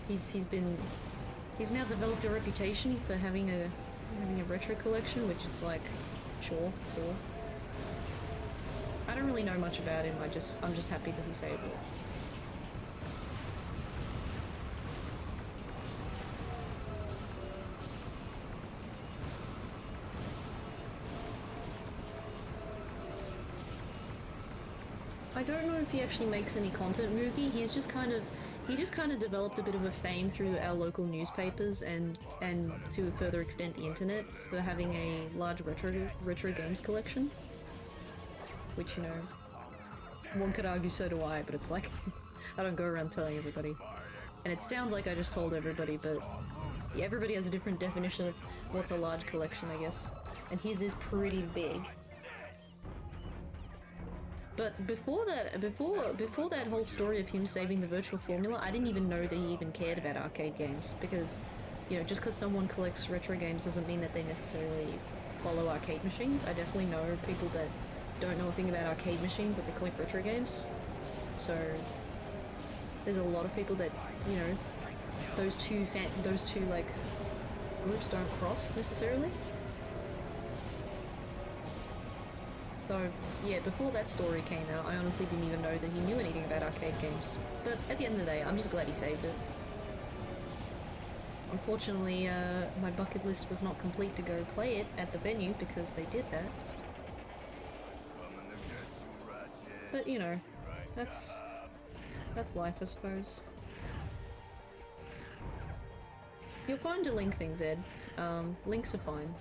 He's now developed a reputation for having a retro collection, which it's like, sure, cool. I don't really know much about him. I'm just happy that he saved it. I don't know if he actually makes any content, Moogie. He just kind of developed a bit of a fame through our local newspapers and to a further extent the internet for having a large retro games collection. Which, you know, one could argue so do I, but it's like, I don't go around telling everybody. And it sounds like I just told everybody, but yeah, everybody has a different definition of what's a large collection, I guess. And his is pretty big. But before that whole story of him saving the virtual formula, I didn't even know that he even cared about arcade games, because, you know, just because someone collects retro games doesn't mean that they necessarily follow arcade machines. I definitely know people that don't know a thing about arcade machines, but they collect retro games. So there's a lot of people that, you know, those two like groups don't cross necessarily. So yeah, before that story came out, I honestly didn't even know that he knew anything about arcade games. But at the end of the day, I'm just glad he saved it. Unfortunately, my bucket list was not complete to go play it at the venue because they did that. But you know, that's life, I suppose. You'll find your link things, Ed. Links are fine.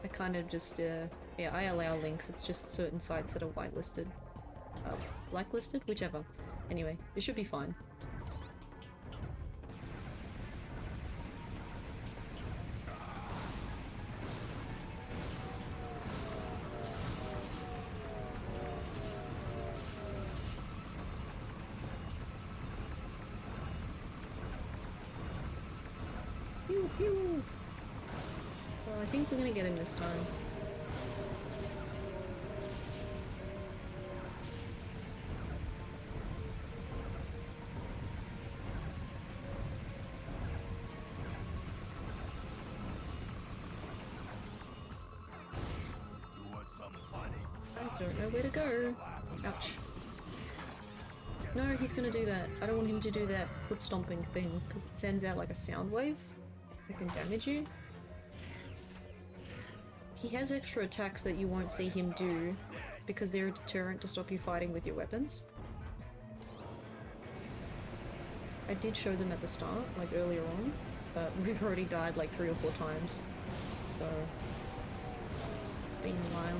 I kind of just, yeah, I allow links. It's just certain sites that are whitelisted. Blacklisted? Whichever. Anyway, it should be fine. Pew pew! Well, I think we're gonna get him this time. I don't know where to go. Ouch. No, he's gonna do that. I don't want him to do that foot stomping thing, because it sends out like a sound wave that can damage you. He has extra attacks that you won't see him do, because they're a deterrent to stop you fighting with your weapons. I did show them at the start, like earlier on, but we've already died like 3 or 4 times, so been a while.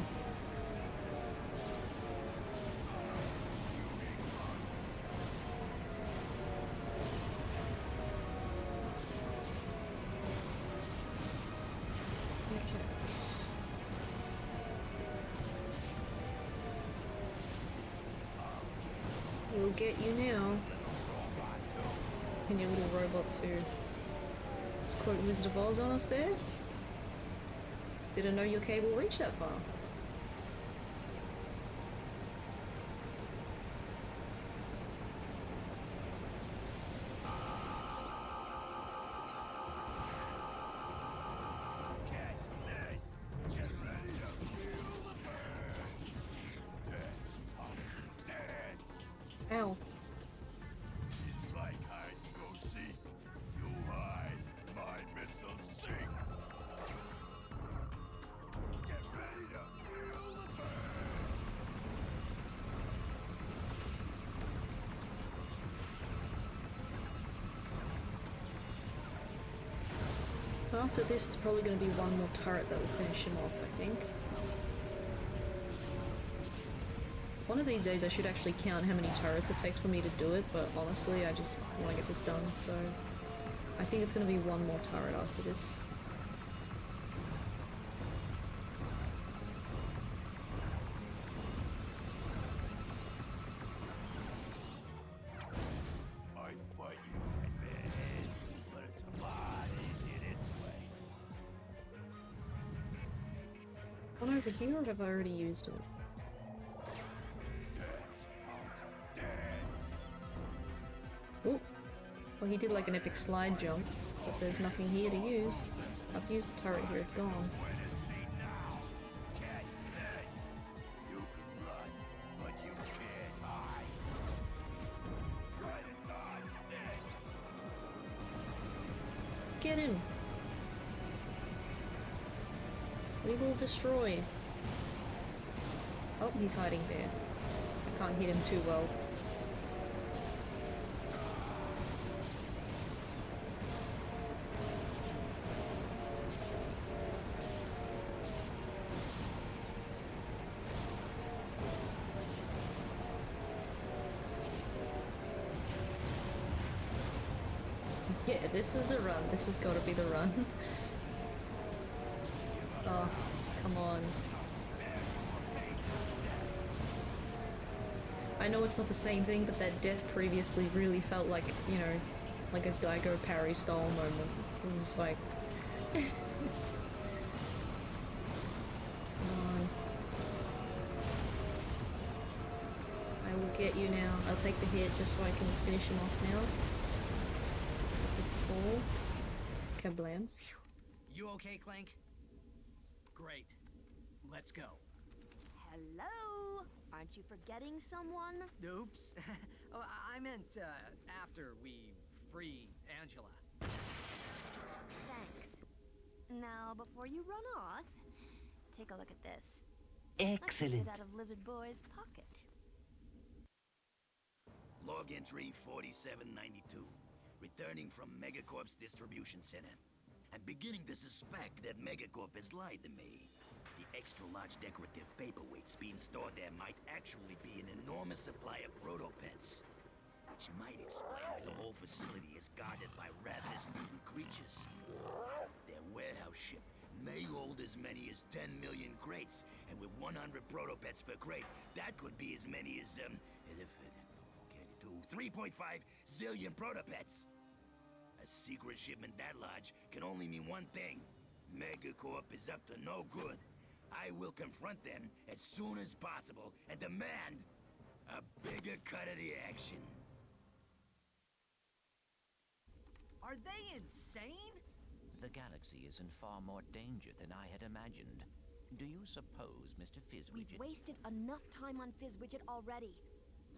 We'll get you now. And your little robot too. Just quote Wizard of Oz on us there. Didn't know your cable reached that far. So after this, it's probably going to be one more turret that will finish him off, I think. One of these days I should actually count how many turrets it takes for me to do it, but honestly I just want to get this done, so I think it's going to be one more turret after this. I'd fight you with bare hands, but it's a lot easier this way. One over here, or have I already used it? Dance, punk, dance. Oh! Well, he did like an epic slide jump, but there's nothing here to use. I've used the turret here, it's gone. Wanna see now? Catch this. You can run, but you can't hide. Try to dodge this. Get in! We will destroy. Oh, he's hiding there. I can't hit him too well. Yeah, this is the run. This has got to be the run. Oh, come on. I know it's not the same thing, but that death previously really felt like, you know, like a Daigo parry style moment. It was like... Come on. I will get you now. I'll take the hit just so I can finish him off now. Oh. Kablam. You okay, Clank? Great. Let's go. Hello? Aren't you forgetting someone? Oops. Oh, I meant, after we free Angela. Thanks. Now, before you run off, take a look at this. Excellent. I took it out of Lizard Boy's pocket. Log entry 4792. Returning from Megacorp's distribution center. I'm beginning to suspect that Megacorp has lied to me. The extra-large decorative paperweights being stored there might actually be an enormous supply of proto-pets. Which might explain why the whole facility is guarded by ravenous mutant creatures. Their warehouse ship may hold as many as 10 million crates, and with 100 proto-pets per crate, that could be as many as, 3.5 zillion proto-pets. A secret shipment that large can only mean one thing. Megacorp is up to no good. I will confront them as soon as possible and demand a bigger cut of the action. Are they insane? The galaxy is in far more danger than I had imagined. Do you suppose, Mr. We've Fizzwidget... wasted enough time on Fizzwidget already.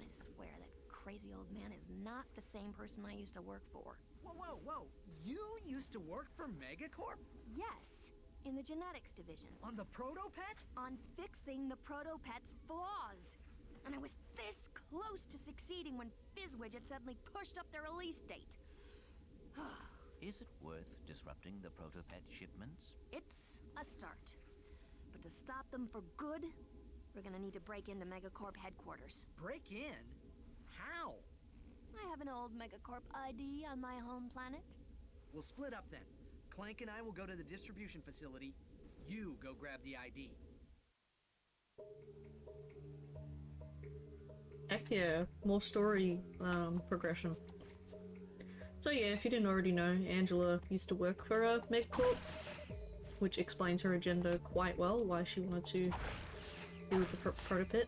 I swear that crazy old man is not the same person I used to work for. Whoa, whoa, whoa. You used to work for Megacorp? Yes, in the genetics division. On the proto-pet? On fixing the proto-pet's flaws. And I was this close to succeeding when Fizzwidget suddenly pushed up their release date. Is it worth disrupting the proto-pet shipments? It's a start. But to stop them for good, we're gonna need to break into Megacorp headquarters. Break in? How? I have an old Megacorp ID on my home planet. We'll split up then. Clank and I will go to the distribution facility. You go grab the ID. Heck yeah, more story progression. So yeah, if you didn't already know, Angela used to work for Megacorp, which explains her agenda quite well, why she wanted to deal with the proto-pet,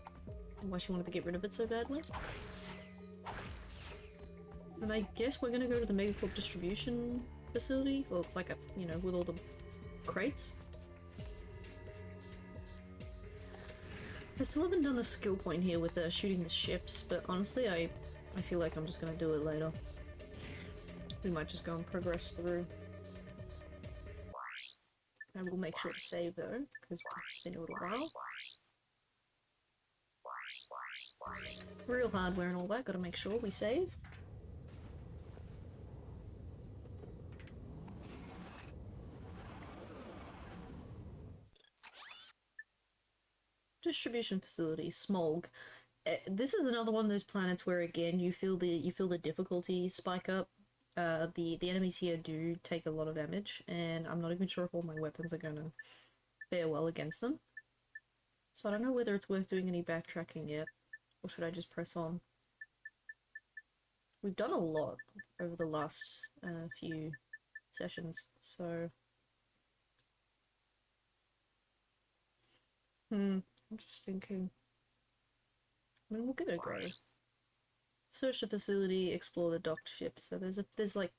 and why she wanted to get rid of it so badly. And I guess we're gonna go to the Megacorp distribution facility. Well, it's like a, you know, with all the crates. I still haven't done the skill point here with shooting the ships, but honestly, I feel like I'm just gonna do it later. We might just go and progress through. And we'll make sure to save though, because it's been a little while. Real hardware and all that, gotta make sure we save. Distribution facility, Smolg. This is another one of those planets where again you feel the difficulty spike up. The enemies here do take a lot of damage, and I'm not even sure if all my weapons are gonna fare well against them. So I don't know whether it's worth doing any backtracking yet, or should I just press on? We've done a lot over the last few sessions, so... I'm just thinking. I mean, we'll give it a go. Search the facility, explore the docked ship. So there's like,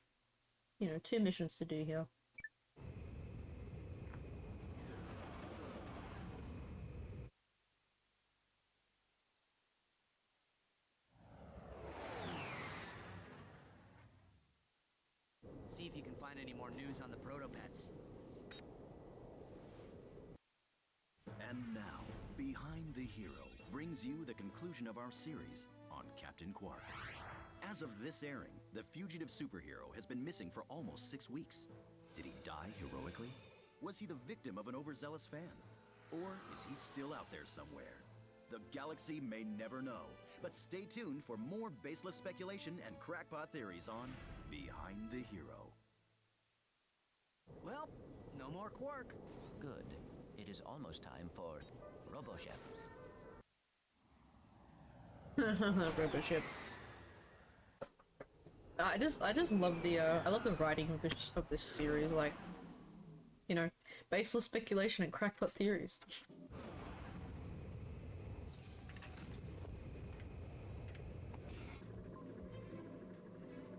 you know, 2 missions to do here. See if you can find any more news on the proto-pets. And now, Behind the Hero brings you the conclusion of our series on Captain Quark. As of this airing, the fugitive superhero has been missing for almost 6 weeks. Did he die heroically? Was he the victim of an overzealous fan? Or is he still out there somewhere? The galaxy may never know, but stay tuned for more baseless speculation and crackpot theories on Behind the Hero. Well, no more Quark. Good. It is almost time for RoboChef. Roboship. I just love the I love the writing of this series, like, you know, baseless speculation and crackpot theories.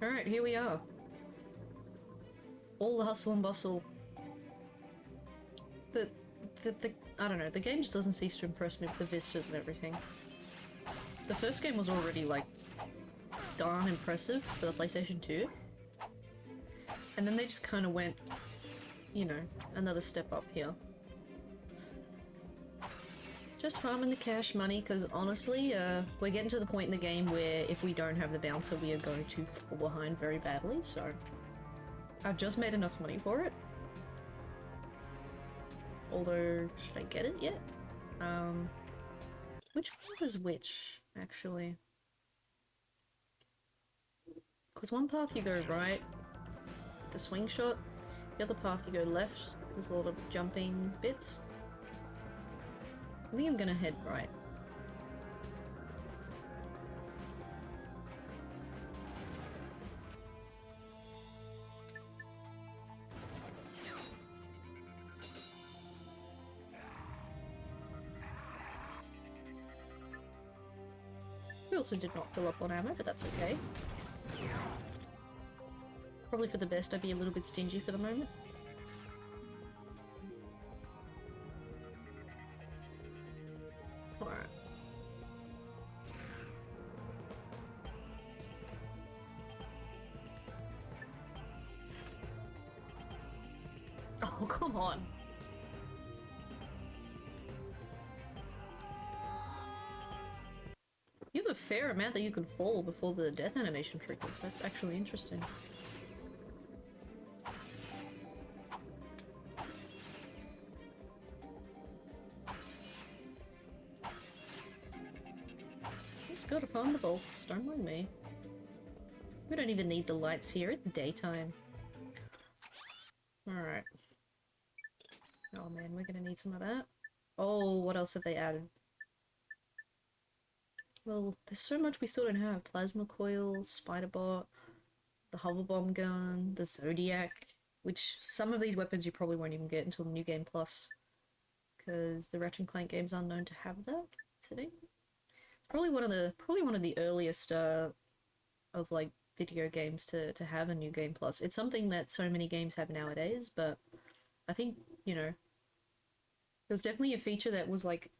Alright, here we are. All the hustle and bustle. The I don't know, the game just doesn't cease to impress me with the vistas and everything. The first game was already, like, darn impressive for the PlayStation 2. And then they just kind of went, you know, another step up here. Just farming the cash money, because honestly, we're getting to the point in the game where if we don't have the bouncer, we are going to fall behind very badly, so... I've just made enough money for it. Although, should I get it yet? Which one was which, actually? Because one path you go right, the swing shot, the other path you go left, there's a lot of jumping bits. I think I'm gonna head right. We also did not fill up on ammo, but that's okay. Probably for the best, I'd be a little bit stingy for the moment. Alright. Oh, come on! You have a fair amount that you can fall before the death animation triggers. That's actually interesting. Just gotta find the bolts, don't mind me. We don't even need the lights here, it's daytime. Alright. Oh man, we're gonna need some of that. Oh, what else have they added? Well, there's so much we still don't have. Plasma coil, spider bot, the hover bomb gun, the Zodiac, which some of these weapons you probably won't even get until New Game Plus, because the Ratchet Clank game's unknown to have that today. Probably one of the earliest of like video games to have a New Game Plus. It's something that so many games have nowadays, but I think, you know, it was definitely a feature that was like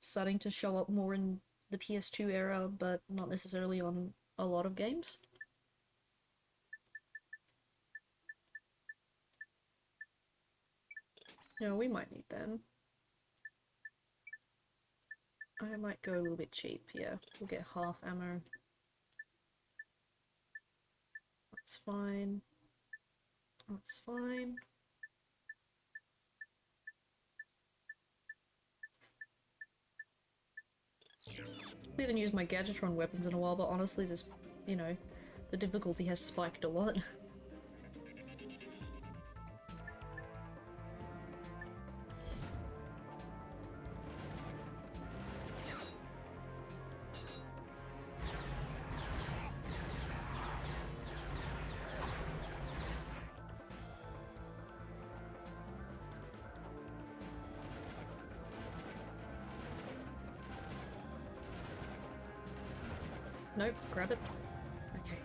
starting to show up more in the PS2 era, but not necessarily on a lot of games. No, we might need them. I might go a little bit cheap, yeah. We'll get half ammo. That's fine. That's fine. We haven't used my Gadgetron weapons in a while, but honestly, this, you know, the difficulty has spiked a lot. Nope, grab it. Okay.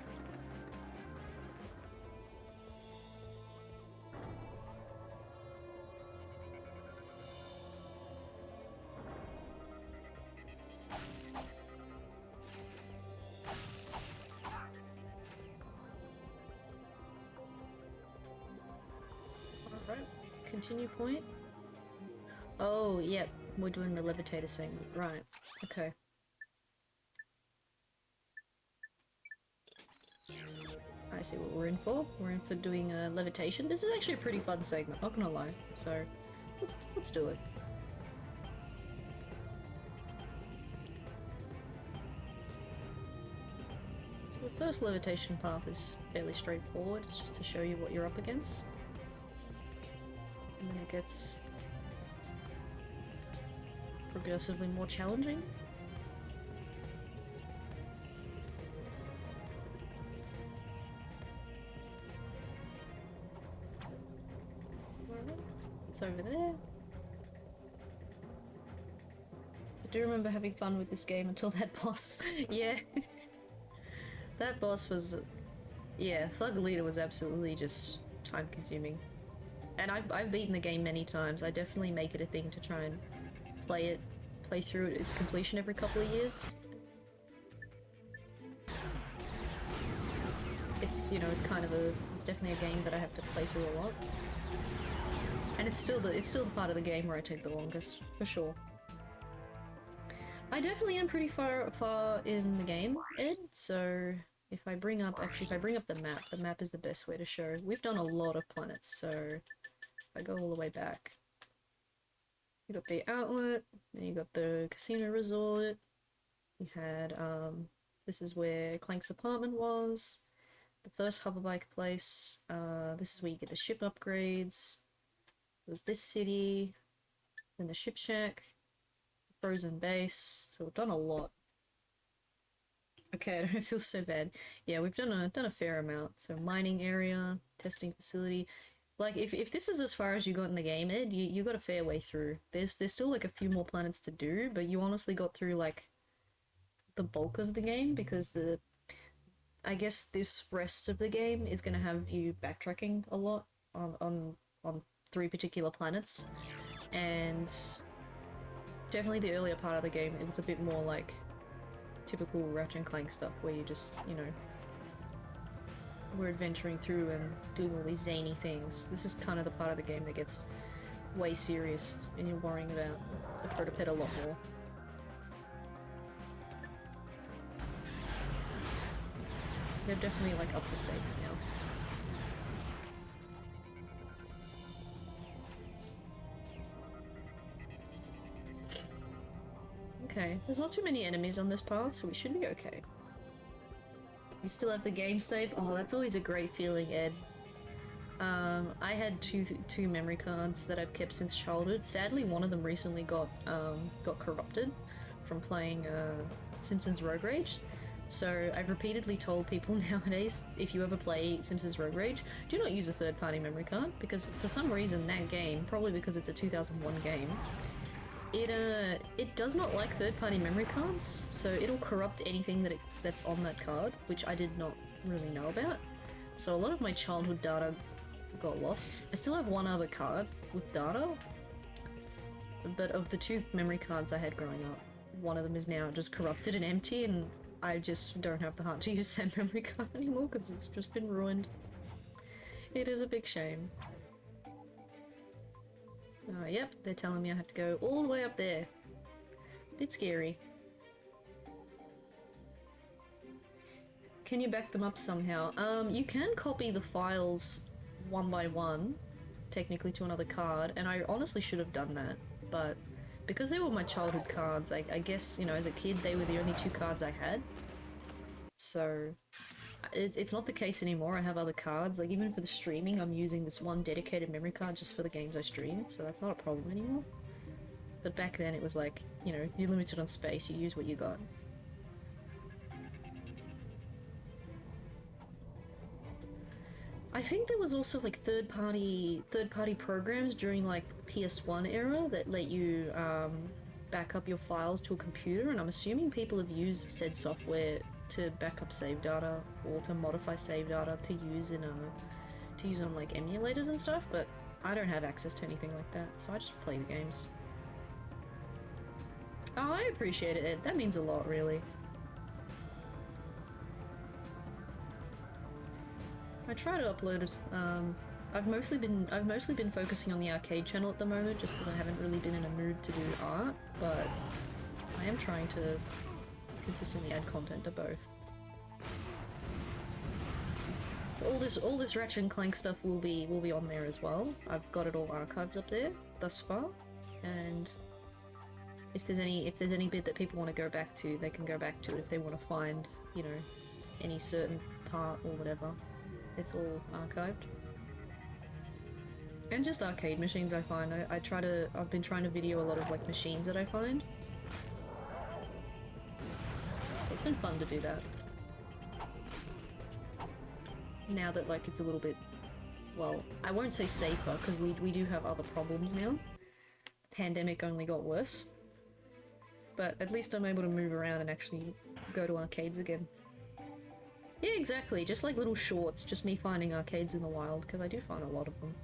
Alright, continue point. Oh, yep, we're doing the levitator segment, right, okay. I see what we're in for. We're in for doing levitation. This is actually a pretty fun segment, not gonna lie. So, let's do it. So the first levitation path is fairly straightforward. It's just to show you what you're up against. And then it gets progressively more challenging. It's over there. I do remember having fun with this game until that boss. Yeah. That boss was... yeah, Thug Leader was absolutely just time consuming. And I've beaten the game many times. I definitely make it a thing to try and play through its completion every couple of years. It's, you know, it's definitely a game that I have to play through a lot. And it's still the part of the game where I take the longest, for sure. I definitely am pretty far in the game, Ed, so if I bring up the map is the best way to show. We've done a lot of planets, so if I go all the way back, you got the outlet, then you got the casino resort, you had, this is where Clank's apartment was, the first hoverbike place, this is where you get the ship upgrades. It was this city, then the ship shack, frozen base, so we've done a lot. Okay, I don't feel so bad. Yeah, we've done a fair amount. So mining area, testing facility. Like if this is as far as you got in the game, Ed, you got a fair way through. There's still like a few more planets to do, but you honestly got through like the bulk of the game because I guess this rest of the game is gonna have you backtracking a lot on 3 particular planets, and definitely the earlier part of the game it was a bit more like typical Ratchet Clank stuff where you just, you know, we're adventuring through and doing all these zany things. This is kind of the part of the game that gets way serious and you're worrying about the protopet a lot more. They've definitely like upped the stakes now. Okay, there's not too many enemies on this path, so we should be okay. We still have the game save. Oh, that's always a great feeling, Ed. I had two memory cards that I've kept since childhood. Sadly, one of them recently got corrupted from playing Simpsons Road Rage. So I've repeatedly told people nowadays, if you ever play Simpsons Road Rage, do not use a third-party memory card, because for some reason that game, probably because it's a 2001 game, it does not like third-party memory cards, so it'll corrupt anything that's on that card, which I did not really know about. So a lot of my childhood data got lost. I still have one other card with data, but of the 2 memory cards I had growing up, one of them is now just corrupted and empty, and I just don't have the heart to use that memory card anymore because it's just been ruined. It is a big shame. Yep, they're telling me I have to go all the way up there. Bit scary. Can you back them up somehow? You can copy the files one by one, technically to another card, and I honestly should have done that, but because they were my childhood cards, I guess, you know, as a kid, they were the only 2 cards I had. So, it's not the case anymore. I have other cards. Like, even for the streaming, I'm using this one dedicated memory card just for the games I stream, so that's not a problem anymore. But back then, it was like, you know, you're limited on space, you use what you got. I think there was also like third-party programs during like PS1 era that let you back up your files to a computer, and I'm assuming people have used said software to back up save data or to modify save data to use on like emulators and stuff, but I don't have access to anything like that, so I just play the games. Oh, I appreciate it, Ed. That means a lot, really. I try to upload it. I've mostly been focusing on the arcade channel at the moment, just because I haven't really been in a mood to do art. But I am trying to consistently add content to both. So all this Ratchet and Clank stuff will be on there as well. I've got it all archived up there thus far, and if there's any bit that people want to go back to, they can go back to it if they want to find, you know, any certain part or whatever. It's all archived. And just arcade machines, I find. I've been trying to video a lot of like machines that I find. It's been fun to do that. Now that like it's a little bit, well, I won't say safer, because we do have other problems now. The pandemic only got worse. But at least I'm able to move around and actually go to arcades again. Yeah, exactly. Just like little shorts, just me finding arcades in the wild, because I do find a lot of them.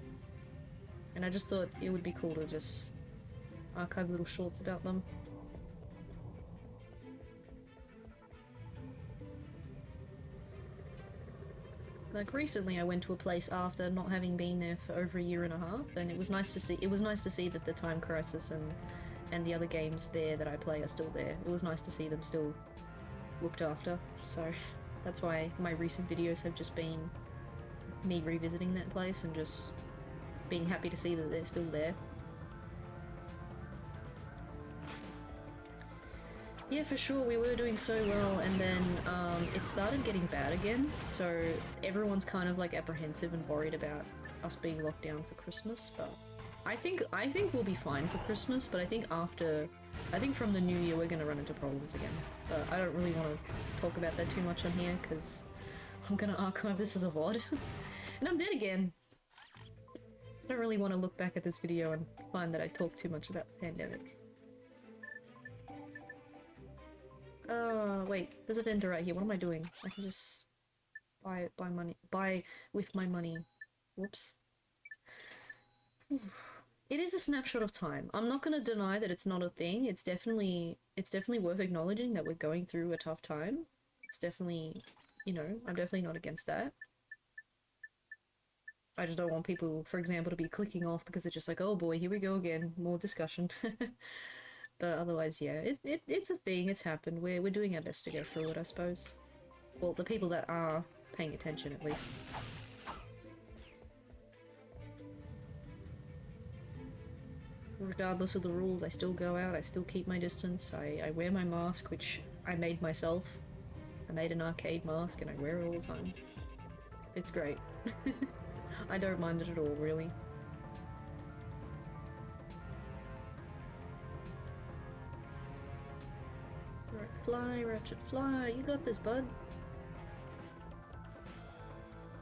And I just thought it would be cool to just archive little shorts about them. Like recently I went to a place after not having been there for over a year and a half, and it was nice to see that the Time Crisis and the other games there that I play are still there. It was nice to see them still looked after, so that's why my recent videos have just been me revisiting that place and just being happy to see that they're still there. Yeah, for sure, we were doing so well, and then it started getting bad again, so everyone's kind of like apprehensive and worried about us being locked down for Christmas, but I think we'll be fine for Christmas, but I think from the new year we're gonna run into problems again. But I don't really want to talk about that too much on here, because I'm gonna archive this as a VOD. And I'm dead again! I don't really want to look back at this video and find that I talked too much about the pandemic. Oh, wait, there's a vendor right here. What am I doing? I can just buy with my money. Whoops. It is a snapshot of time. I'm not gonna deny that it's not a thing. It's definitely worth acknowledging that we're going through a tough time. It's definitely, you know, I'm definitely not against that. I just don't want people, for example, to be clicking off because they're just like, oh boy, here we go again, more discussion. But otherwise, yeah, it's a thing, it's happened. We're doing our best to get through it, I suppose. Well, the people that are paying attention, at least. Regardless of the rules, I still go out, I still keep my distance, I wear my mask, which I made myself. I made an arcade mask and I wear it all the time. It's great. I don't mind it at all, really. Right, fly, Ratchet, fly! You got this, bud!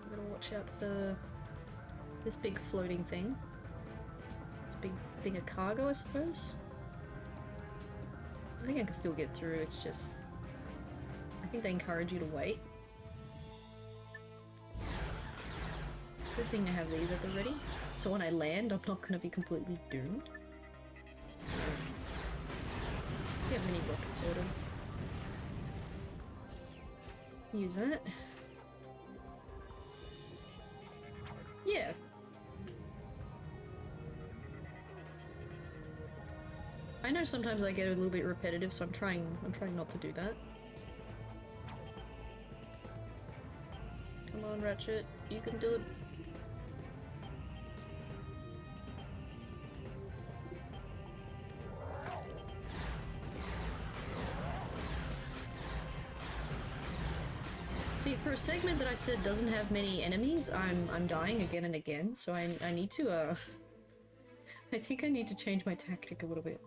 I'm gonna watch out for this big floating thing. This big thing of cargo, I suppose? I think I can still get through, it's just... I think they encourage you to wait. Good thing to have these at the ready, so when I land, I'm not gonna be completely doomed. Get mini rocket sorted. Use that. Yeah. I know sometimes I get a little bit repetitive, so I'm trying not to do that. Come on, Ratchet, you can do it. See, for a segment that I said doesn't have many enemies, I'm dying again and again, so I need to, I think I need to change my tactic a little bit.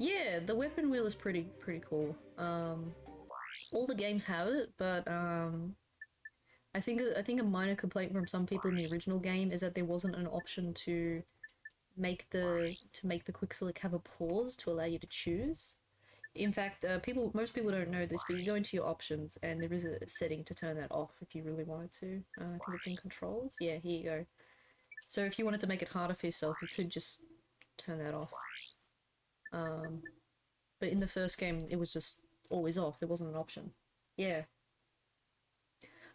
Yeah, the weapon wheel is pretty cool. All the games have it, but, I think a minor complaint from some people in the original game is that there wasn't an option to make the quick select have a pause to allow you to choose. In fact, most people don't know this, but you go into your options and there is a setting to turn that off if you really wanted to. I think it's in controls. Yeah, here you go. So if you wanted to make it harder for yourself, you could just turn that off. But in the first game, it was just always off. There wasn't an option. Yeah.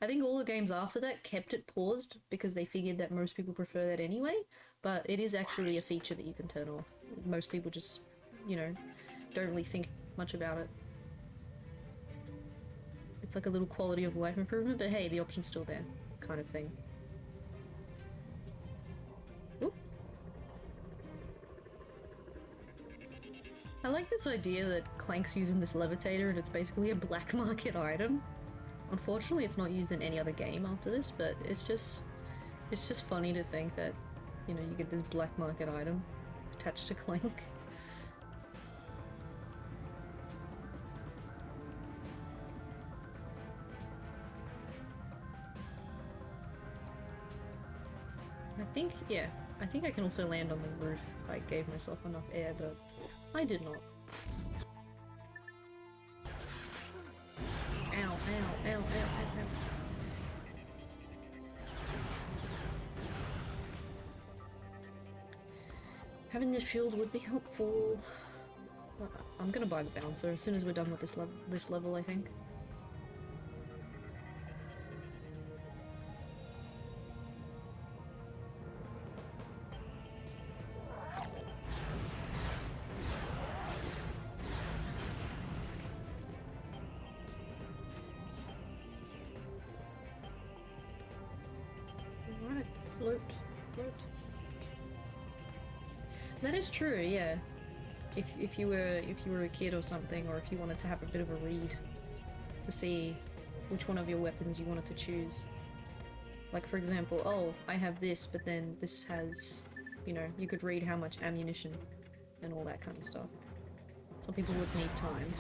I think all the games after that kept it paused because they figured that most people prefer that anyway, but it is actually a feature that you can turn off. Most people just, you know, don't really think much about it. It's like a little quality of life improvement, but hey, the option's still there, kind of thing. Oop. I like this idea that Clank's using this levitator and it's basically a black market item. Unfortunately, it's not used in any other game after this, but it's just funny to think that, you know, you get this black market item attached to Clank. I think I can also land on the roof. I gave myself enough air, but I did not. Ow, ow, ow, ow, ow, ow. Having this shield would be helpful. I'm gonna buy the bouncer as soon as we're done with this level, I think. Alright, float. That is true, yeah. If you were a kid or something, or if you wanted to have a bit of a read to see which one of your weapons you wanted to choose. Like, for example, oh, I have this, but then this has, you know, you could read how much ammunition and all that kind of stuff. Some people would need time.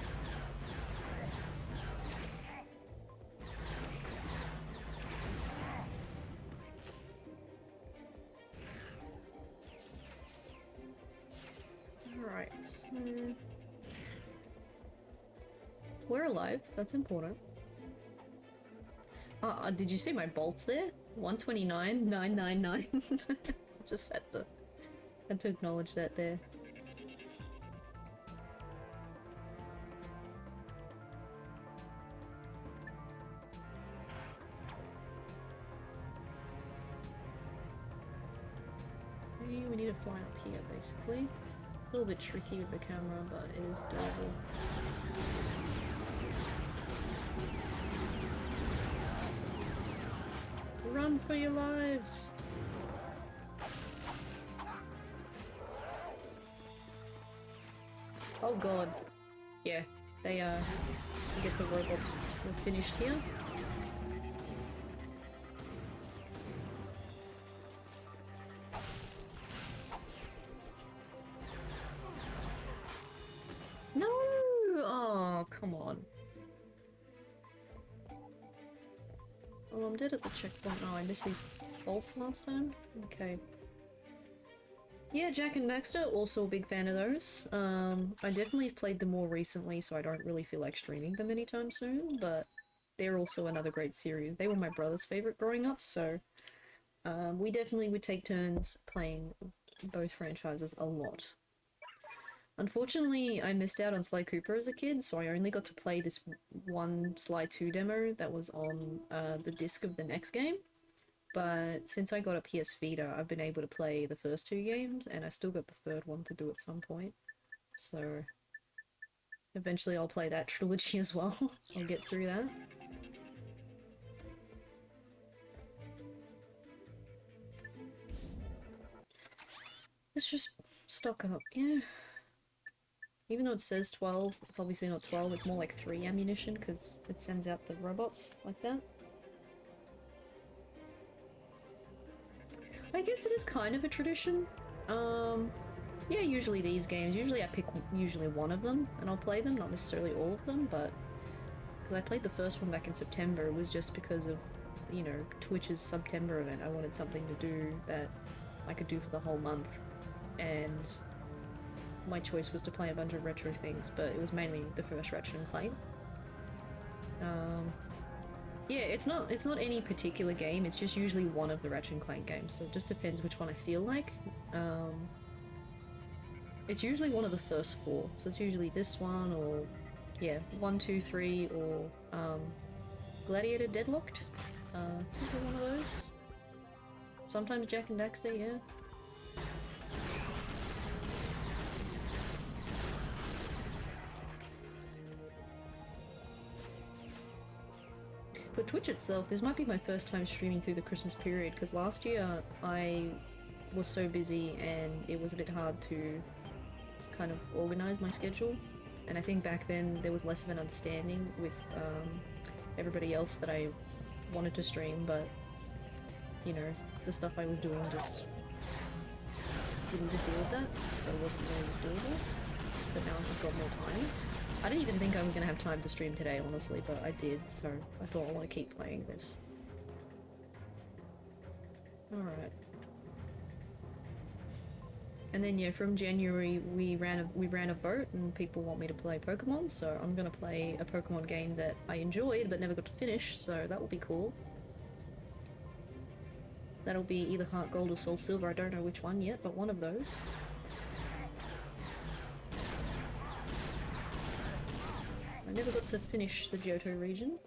Alright, so... we're alive, that's important. Did you see my bolts there? 129,999. Just had to acknowledge that there. Okay, we need to fly up here, basically. A little bit tricky with the camera, but it is doable. Run for your lives! Oh god. Yeah, they I guess the robots were finished here. No! Oh, come on. Oh, I'm dead at the checkpoint. Oh, I missed these bolts last time? Okay. Yeah, Jak and Daxter, also a big fan of those. I definitely played them more recently, so I don't really feel like streaming them anytime soon, but they're also another great series. They were my brother's favorite growing up, so we definitely would take turns playing both franchises a lot. Unfortunately, I missed out on Sly Cooper as a kid, so I only got to play this one Sly 2 demo that was on the disc of the next game. But since I got a PS Vita, I've been able to play the first two games, and I still got the third one to do at some point. So eventually I'll play that trilogy as well. I'll get through that. Let's just stock up, yeah. Even though it says 12, it's obviously not 12, it's more like 3 ammunition because it sends out the robots like that. I guess it is kind of a tradition. Yeah, usually these games, usually I pick usually one of them and I'll play them, not necessarily all of them, but because I played the first one back in September, it was just because of, you know, Twitch's September event. I wanted something to do that I could do for the whole month, and my choice was to play a bunch of retro things, but it was mainly the first Ratchet and Clank. Yeah, it's not any particular game, it's just usually one of the Ratchet and Clank games, so it just depends which one I feel like. It's usually one of the first 4, so it's usually this one, or yeah, 1, 2, 3, or Gladiator Deadlocked. It's usually one of those. Sometimes Jack and Daxter, yeah. For Twitch itself, this might be my first time streaming through the Christmas period, because last year I was so busy and it was a bit hard to kind of organize my schedule, and I think back then there was less of an understanding with everybody else that I wanted to stream, but you know, the stuff I was doing just didn't interfere with that, so it wasn't really doable, but now I've just got more time. I didn't even think I was going to have time to stream today, honestly, but I did, so I thought I want to keep playing this. Alright. And then yeah, from January we ran a vote and people want me to play Pokemon, so I'm gonna play a Pokemon game that I enjoyed but never got to finish, so that will be cool. That'll be either Heart Gold or Soul Silver, I don't know which one yet, but one of those. I never got to finish the Johto region.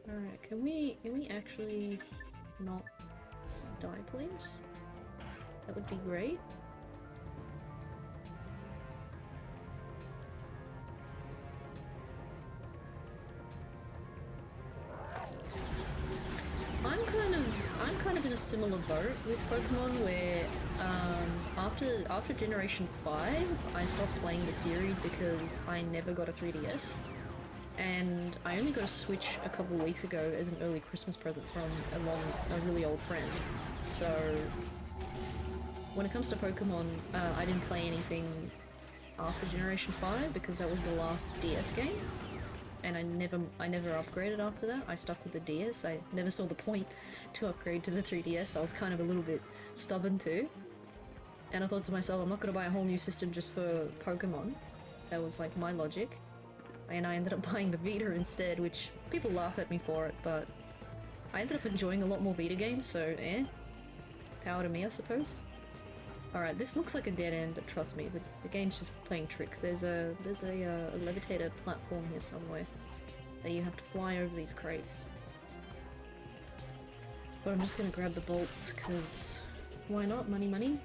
Alright, can we actually not die, please? That would be great. I'm kind of in a similar boat with Pokemon where after Generation 5 I stopped playing the series because I never got a 3DS, and I only got a Switch a couple weeks ago as an early Christmas present from a really old friend. So when it comes to Pokemon, I didn't play anything after Generation 5 because that was the last DS game, and I never upgraded after that. I stuck with the DS. I never saw the point to upgrade to the 3DS. I was kind of a little bit stubborn too. And I thought to myself, I'm not going to buy a whole new system just for Pokemon. That was like my logic. And I ended up buying the Vita instead, which people laugh at me for it, but I ended up enjoying a lot more Vita games, so power to me, I suppose. Alright, this looks like a dead end, but trust me, the game's just playing tricks. There's a levitated platform here somewhere that you have to fly over these crates. But I'm just gonna grab the bolts, cause why not? Money, money.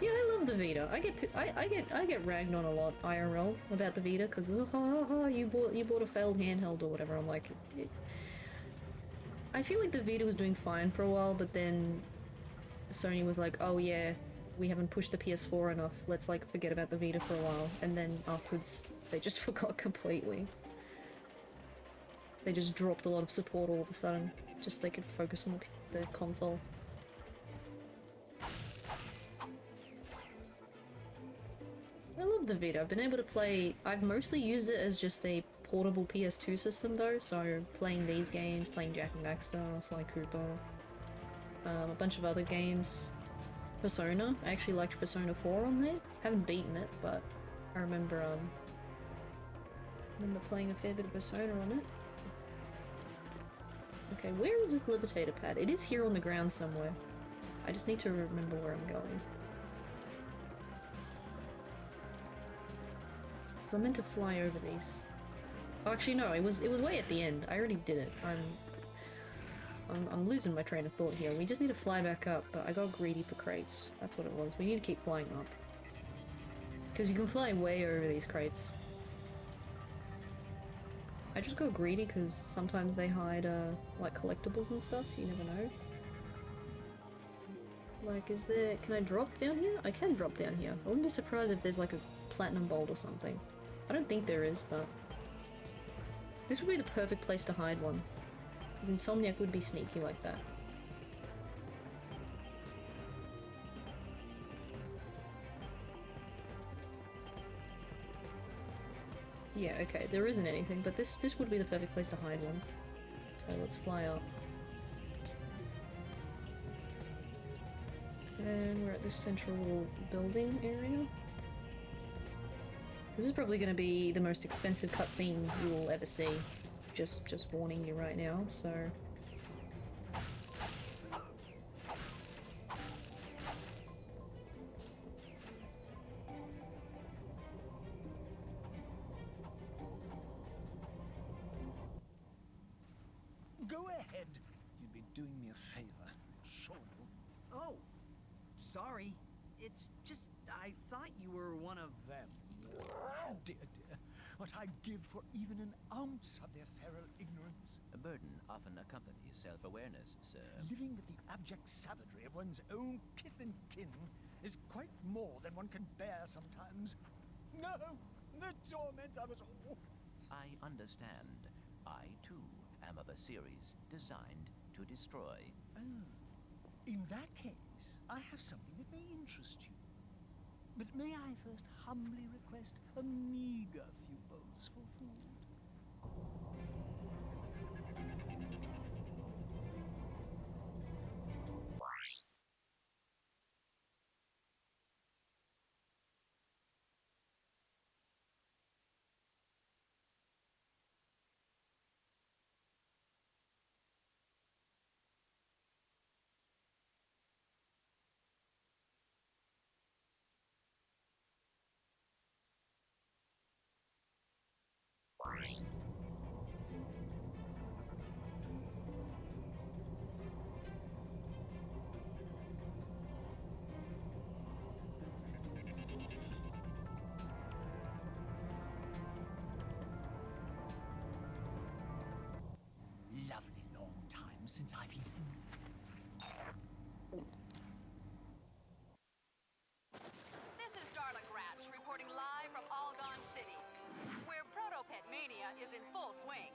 Yeah, I love the Vita. I get ragged on a lot IRL about the Vita, cause you bought a failed handheld or whatever. I'm like, I feel like the Vita was doing fine for a while, but then Sony was like, oh yeah, we haven't pushed the PS4 enough, let's like forget about the Vita for a while, and then afterwards they just forgot completely. They just dropped a lot of support all of a sudden, just so they could focus on the console. I love the Vita. I've been able to play, I've mostly used it as just a portable PS2 system though, so playing these games, playing Jack and Daxter, Sly Cooper, a bunch of other games. Persona, I actually liked Persona 4 on there. Haven't beaten it, but I remember playing a fair bit of Persona on it. Okay, where is this levitator pad? It is here on the ground somewhere. I just need to remember where I'm going. So I'm meant to fly over these. Oh, actually no, it was way at the end. I already did it. I'm losing my train of thought here. We just need to fly back up, but I got greedy for crates. That's what it was. We need to keep flying up. Because you can fly way over these crates. I just got greedy because sometimes they hide, like, collectibles and stuff. You never know. Like, is there... Can I drop down here? I can drop down here. I wouldn't be surprised if there's like a platinum bolt or something. I don't think there is, but... This would be the perfect place to hide one. Because Insomniac would be sneaky like that. Yeah, okay, there isn't anything, but this would be the perfect place to hide one. So let's fly up. And we're at this central little building area. This is probably going to be the most expensive cutscene you will ever see. Just warning you right now, so... Go ahead. You'd be doing me a favor. Sure. Oh, sorry. It's just, I thought you were one of Them. Dear, dear. What I'd give for even an ounce of their feral ignorance. A burden often accompanies self-awareness, sir. Living with the abject savagery of one's own kith and kin is quite more than one can bear sometimes. No! The torment of it all! I understand. I, too, am of a series designed to destroy. Oh. In that case, I have something that may interest you. But may I first humbly request a meager few bolts for food? Lovely long time since I've eaten. This is Darla Gratch reporting live from Algon City, where Protopet Mania is in full swing.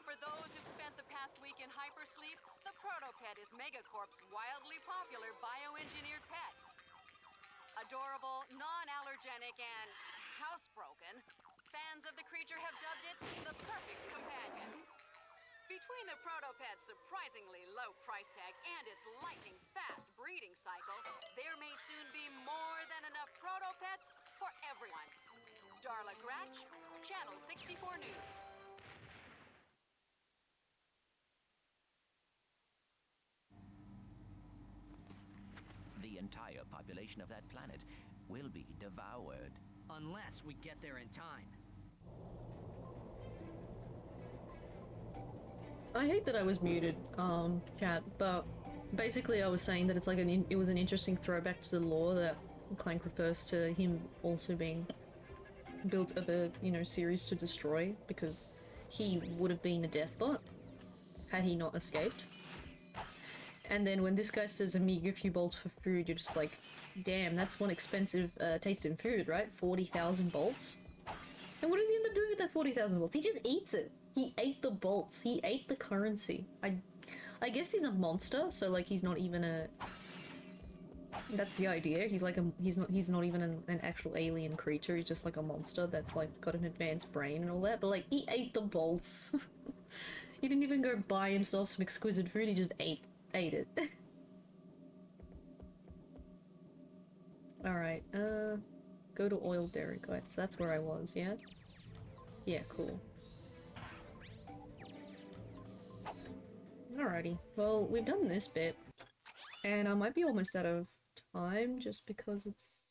For those who've spent the past week in hypersleep, the Protopet is Megacorp's wildly popular bioengineered pet. Adorable, non-allergenic, and housebroken, fans of the creature have dubbed it the perfect companion. Between the Protopet's surprisingly low price tag and its lightning-fast breeding cycle, there may soon be more than enough Protopets for everyone. Darla Gratch, Channel 64 News. The entire population of that planet will be devoured. unless we get there in time. I hate that I was muted, chat, but basically I was saying that it's like it was an interesting throwback to the lore that Clank refers to him also being built of a, series to destroy, because he would have been a deathbot had he not escaped. And then when this guy says a meager few bolts for food, you're just like, damn, that's one expensive taste in food, right? 40,000 bolts? And what does he end up doing with that 40,000 bolts? He just eats it! He ate the bolts. He ate the currency. I guess he's a monster, so like he's not even a... That's the idea. He's like he's not even an actual alien creature. He's just like a monster that's like got an advanced brain and all that. But like he ate the bolts. He didn't even go buy himself some exquisite food. He just ate it. All right. Go to oil derrick. Right, so that's where I was. Yeah. Yeah. Cool. Alrighty. Well, we've done this bit, and I might be almost out of time just because it's